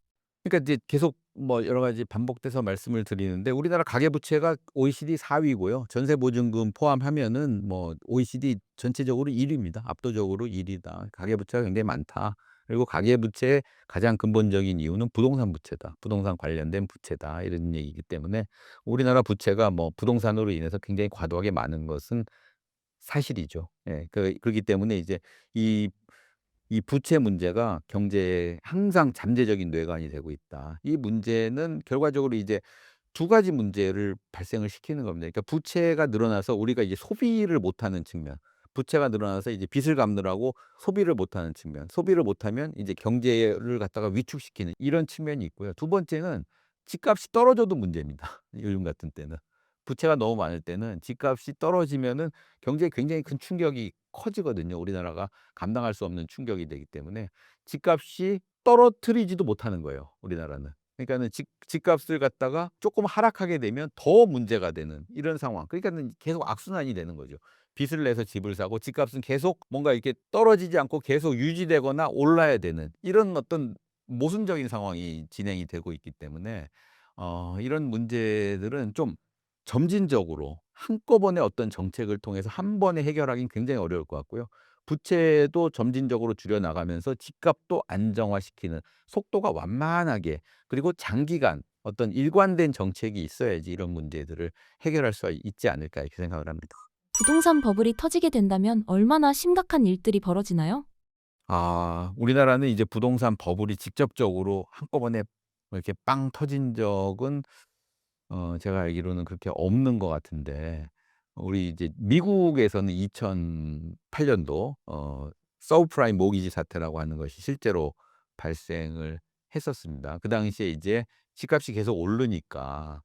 그러니까 이제 계속 뭐 여러 가지 반복돼서 말씀을 드리는데 우리나라 가계부채가 OECD 4 위고요. 전세보증금 포함하면은 뭐 OECD 전체적으로 1 위입니다. 압도적으로 1 위다. 가계부채가 굉장히 많다. 그리고 가계부채의 가장 근본적인 이유는 부동산 부채다. 부동산 관련된 부채다. 이런 얘기이기 때문에 우리나라 부채가 뭐 부동산으로 인해서 굉장히 과도하게 많은 것은 사실이죠. 예. 그렇기 때문에 이제 이 부채 문제가 경제에 항상 잠재적인 뇌관이 되고 있다. 이 문제는 결과적으로 이제 두 가지 문제를 발생을 시키는 겁니다. 그러니까 부채가 늘어나서 우리가 이제 소비를 못하는 측면, 부채가 늘어나서 이제 빚을 갚느라고 소비를 못하는 측면, 소비를 못하면 이제 경제를 갖다가 위축시키는 이런 측면이 있고요. 두 번째는 집값이 떨어져도 문제입니다. 요즘 같은 때는. 부채가 너무 많을 때는 집값이 떨어지면은 경제에 굉장히 큰 충격이 커지거든요. 우리나라가 감당할 수 없는 충격이 되기 때문에 집값이 떨어뜨리지도 못하는 거예요, 우리나라는. 그러니까는 집값을 갖다가 조금 하락하게 되면 더 문제가 되는 이런 상황. 그러니까는 계속 악순환이 되는 거죠. 빚을 내서 집을 사고 집값은 계속 뭔가 이렇게 떨어지지 않고 계속 유지되거나 올라야 되는 이런 어떤 모순적인 상황이 진행이 되고 있기 때문에 이런 문제들은 좀 점진적으로 한꺼번에 어떤 정책을 통해서 한 번에 해결하기는 굉장히 어려울 것 같고요. 부채도 점진적으로 줄여 나가면서 집값도 안정화시키는 속도가 완만하게 그리고 장기간 어떤 일관된 정책이 있어야지 이런 문제들을 해결할 수 있지 않을까 이렇게 생각을 합니다. 부동산 버블이 터지게 된다면 얼마나 심각한 일들이 벌어지나요? 우리나라는 이제 부동산 버블이 직접적으로 한꺼번에 뭐 이렇게 빵 터진 적은 제가 알기로는 그렇게 없는 것 같은데 우리 이제 미국에서는 2008 년도 서브프라임 모기지 사태라고 하는 것이 실제로 발생을 했었습니다. 그 당시에 이제 집값이 계속 오르니까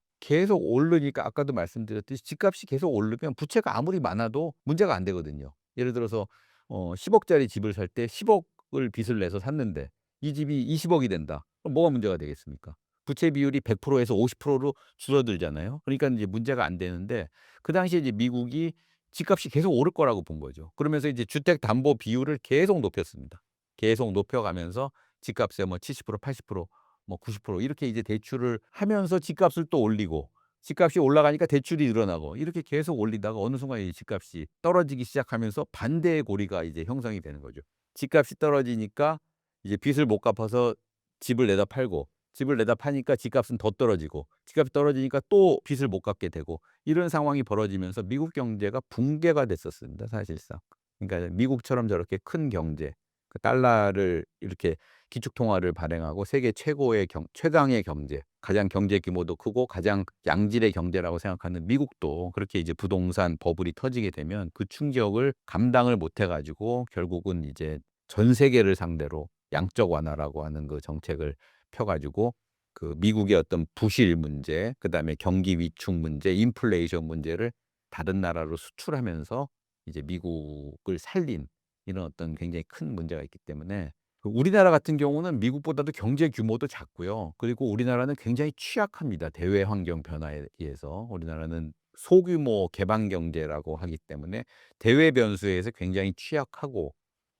아까도 말씀드렸듯이 집값이 계속 오르면 부채가 아무리 많아도 문제가 안 되거든요. 예를 들어서 10억 짜리 집을 살 때 10억 을 빚을 내서 샀는데 이 집이 20억 이 된다. 그럼 뭐가 문제가 되겠습니까? 부채 비율이 100% 에서 50%로 줄어들잖아요. 그러니까 이제 문제가 안 되는데 그 당시에 이제 미국이 집값이 계속 오를 거라고 본 거죠. 그러면서 이제 주택 담보 비율을 계속 높였습니다. 계속 높여가면서 집값에 뭐 70% 80% 뭐 90% 이렇게 이제 대출을 하면서 집값을 또 올리고 집값이 올라가니까 대출이 늘어나고 이렇게 계속 올리다가 어느 순간 이 집값이 떨어지기 시작하면서 반대의 고리가 이제 형성이 되는 거죠. 집값이 떨어지니까 이제 빚을 못 갚아서 집을 내다 팔고 집을 내다 파니까 집값은 더 떨어지고 집값이 떨어지니까 또 빚을 못 갚게 되고 이런 상황이 벌어지면서 미국 경제가 붕괴가 됐었습니다 사실상. 그러니까 미국처럼 저렇게 큰 경제 그 달러를 이렇게 기축통화를 발행하고 세계 최고의 최강의 경제 가장 경제 규모도 크고 가장 양질의 경제라고 생각하는 미국도 그렇게 이제 부동산 버블이 터지게 되면 그 충격을 감당을 못해 가지고 결국은 이제 전 세계를 상대로 양적 완화라고 하는 그 정책을 펴 가지고 그 미국의 어떤 부실 문제, 그다음에 경기 위축 문제, 인플레이션 문제를 다른 나라로 수출하면서 이제 미국을 살린 이런 어떤 굉장히 큰 문제가 있기 때문에 그 우리나라 같은 경우는 미국보다도 경제 규모도 작고요. 그리고 우리나라는 굉장히 취약합니다. 대외 환경 변화에 의해서. 우리나라는 소규모 개방 경제라고 하기 때문에 대외 변수에 의해서 굉장히 취약하고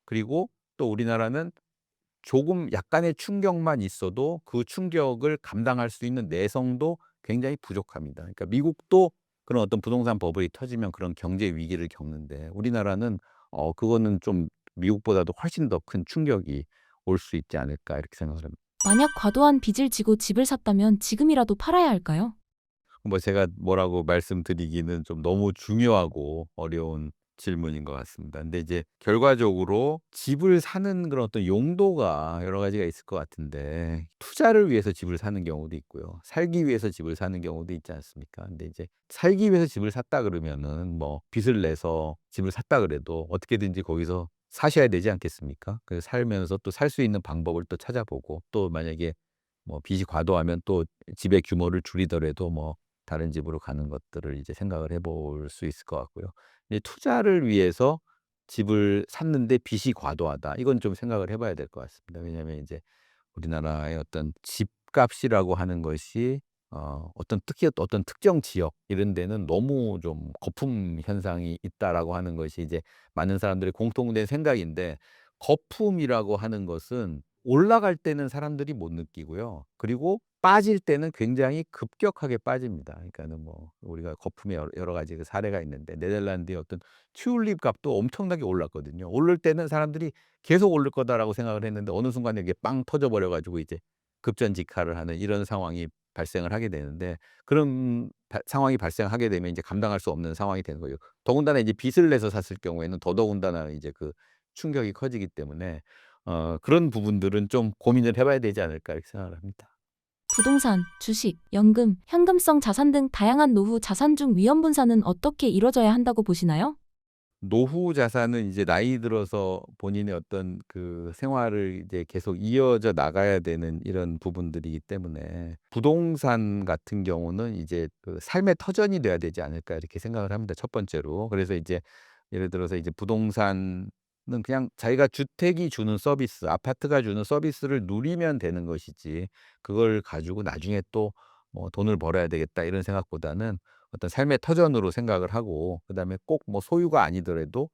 그리고 또 우리나라는 조금 약간의 충격만 있어도 그 충격을 감당할 수 있는 내성도 굉장히 부족합니다. 그러니까 미국도 그런 어떤 부동산 버블이 터지면 그런 경제 위기를 겪는데 우리나라는 그거는 좀 미국보다도 훨씬 더 큰 충격이 올 수 있지 않을까 이렇게 생각을 합니다. 만약 과도한 빚을 지고 집을 샀다면 지금이라도 팔아야 할까요? 뭐 제가 뭐라고 말씀드리기는 좀 너무 중요하고 어려운 질문인 것 같습니다. 근데 이제 결과적으로 집을 사는 그런 어떤 용도가 여러 가지가 있을 것 같은데 투자를 위해서 집을 사는 경우도 있고요. 살기 위해서 집을 사는 경우도 있지 않습니까? 근데 이제 살기 위해서 집을 샀다 그러면은 뭐 빚을 내서 집을 샀다 그래도 어떻게든지 거기서 사셔야 되지 않겠습니까? 그래서 살면서 또 살 수 있는 방법을 또 찾아보고 또 만약에 뭐 빚이 과도하면 또 집의 규모를 줄이더라도 뭐 다른 집으로 가는 것들을 이제 생각을 해볼 수 있을 것 같고요. 이제 투자를 위해서 집을 샀는데 빚이 과도하다. 이건 좀 생각을 해 봐야 될 것 같습니다. 왜냐하면 이제 우리나라의 어떤 집값이라고 하는 것이 어떤 특히 어떤 특정 지역 이런 데는 너무 좀 거품 현상이 있다라고 하는 것이 이제 많은 사람들의 공통된 생각인데 거품이라고 하는 것은 올라갈 때는 사람들이 못 느끼고요. 그리고 빠질 때는 굉장히 급격하게 빠집니다. 그러니까는 뭐 우리가 거품의 여러 가지 그 사례가 있는데 네덜란드의 어떤 튤립 값도 엄청나게 올랐거든요. 오를 때는 사람들이 '계속 오를 거다.'라고 생각을 했는데 어느 순간에 이게 빵 터져 버려 가지고 이제 급전직하를 하는 이런 상황이 발생을 하게 되는데 그런 상황이 발생하게 되면 이제 감당할 수 없는 상황이 되는 거죠. 더군다나 이제 빚을 내서 샀을 경우에는 더더군다나 이제 그 충격이 커지기 때문에 그런 부분들은 좀 고민을 해 봐야 되지 않을까 이렇게 생각을 합니다. 부동산, 주식, 연금, 현금성 자산 등 다양한 노후 자산 중 위험 분산은 어떻게 이뤄져야 한다고 보시나요? 노후 자산은 이제 나이 들어서 본인의 어떤 그 생활을 이제 계속 이어져 나가야 되는 이런 부분들이기 때문에 부동산 같은 경우는 이제 그 삶의 터전이 돼야 되지 않을까 이렇게 생각을 합니다, 첫 번째로. 그래서 이제 예를 들어서 이제 부동산은 그냥 자기가 주택이 주는 서비스, 아파트가 주는 서비스를 누리면 되는 것이지 그걸 가지고 나중에 또 뭐 '돈을 벌어야 되겠다.' 이런 생각보다는 어떤 삶의 터전으로 생각을 하고 그다음에 꼭 뭐 소유가 아니더라도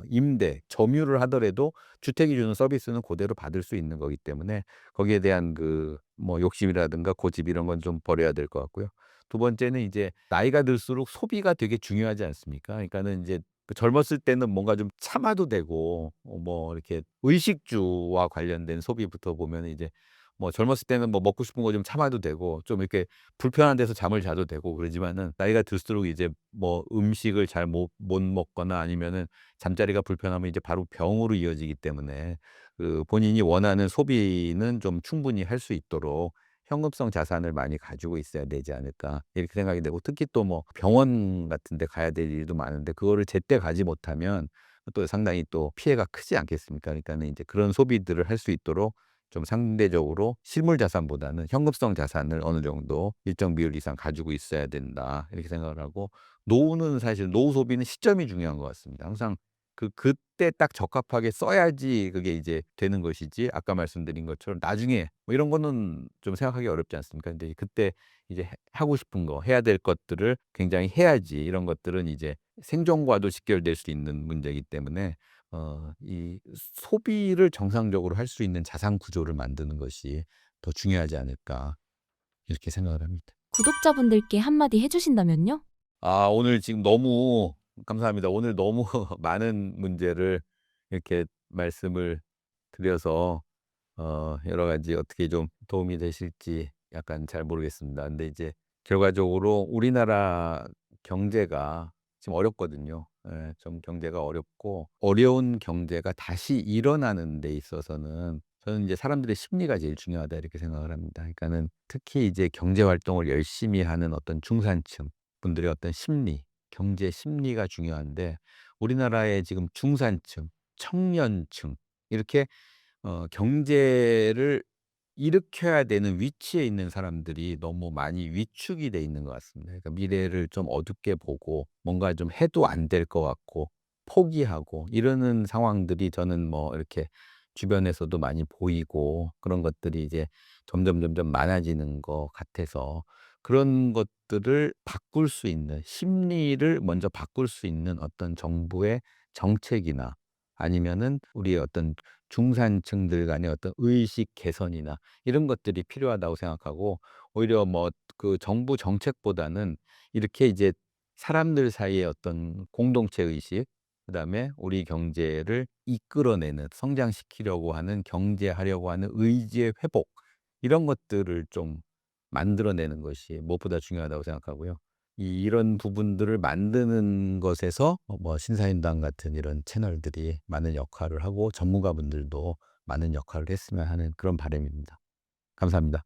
임대, 점유를 하더라도 주택이 주는 서비스는 고대로 받을 수 있는 거기 때문에 거기에 대한 그 뭐 욕심이라든가 고집 이런 건 좀 버려야 될 것 같고요. 두 번째는 이제 나이가 들수록 소비가 되게 중요하지 않습니까? 그러니까는 이제 그 젊었을 때는 뭔가 좀 참아도 되고 뭐 이렇게 의식주와 관련된 소비부터 보면은 이제 뭐 젊었을 때는 뭐 먹고 싶은 거 좀 참아도 되고 좀 이렇게 불편한 데서 잠을 자도 되고 그러지만은 나이가 들수록 이제 뭐 음식을 잘 못 먹거나 아니면은 잠자리가 불편하면 이제 바로 병으로 이어지기 때문에 그 본인이 원하는 소비는 좀 충분히 할 수 있도록 현금성 자산을 많이 가지고 있어야 되지 않을까 이렇게 생각이 되고 특히 또 뭐 병원 같은 데 가야 될 일도 많은데 그거를 제때 가지 못하면 또 상당히 또 피해가 크지 않겠습니까? 그러니까는 이제 그런 소비들을 할 수 있도록 좀 상대적으로 실물 자산보다는 현금성 자산을 어느 정도 일정 비율 이상 가지고 있어야 된다. 이렇게 생각을 하고 노후는 사실 노후 소비는 시점이 중요한 것 같습니다. 항상 그때 딱 적합하게 써야지 그게 이제 되는 것이지 아까 말씀드린 것처럼 나중에 뭐 이런 거는 좀 생각하기 어렵지 않습니까? 근데 그때 이제 하고 싶은 거 해야 될 것들을 굉장히 해야지 이런 것들은 이제 생존과도 직결될 수 있는 문제이기 때문에 이 소비를 정상적으로 할 수 있는 자산 구조를 만드는 것이 더 중요하지 않을까 이렇게 생각을 합니다. 구독자분들께 한마디 해주신다면요? 오늘 지금 너무 감사합니다. 오늘 너무 많은 문제를 이렇게 말씀을 드려서 여러 가지 어떻게 좀 도움이 되실지 약간 잘 모르겠습니다. 근데 이제 결과적으로 우리나라 경제가 지금 어렵거든요. 예, 좀 경제가 어렵고 어려운 경제가 다시 일어나는 데 있어서는 저는 이제 '사람들의 심리가 제일 중요하다.' 이렇게 생각을 합니다. 그러니까는 특히 이제 경제 활동을 열심히 하는 어떤 중산층 분들의 어떤 심리, 경제 심리가 중요한데 우리나라의 지금 중산층, 청년층 이렇게 경제를 일으켜야 되는 위치에 있는 사람들이 너무 많이 위축이 돼 있는 것 같습니다. 그러니까 미래를 좀 어둡게 보고 뭔가 좀 해도 안 될 것 같고 포기하고 이러는 상황들이 저는 뭐 이렇게 주변에서도 많이 보이고 그런 것들이 이제 점점 많아지는 것 같아서 그런 것들을 바꿀 수 있는 심리를 먼저 바꿀 수 있는 어떤 정부의 정책이나 아니면은 우리의 어떤 중산층들 간의 어떤 의식 개선이나 이런 것들이 필요하다고 생각하고 오히려 뭐 그 정부 정책보다는 이렇게 이제 사람들 사이의 어떤 공동체 의식 그다음에 우리 경제를 이끌어내는 성장시키려고 하는 경제하려고 하는 의지의 회복 이런 것들을 좀 만들어내는 것이 무엇보다 중요하다고 생각하고요. 이런 부분들을 만드는 것에서 뭐 신사임당 같은 이런 채널들이 많은 역할을 하고 전문가분들도 많은 역할을 했으면 하는 그런 바람입니다. 감사합니다.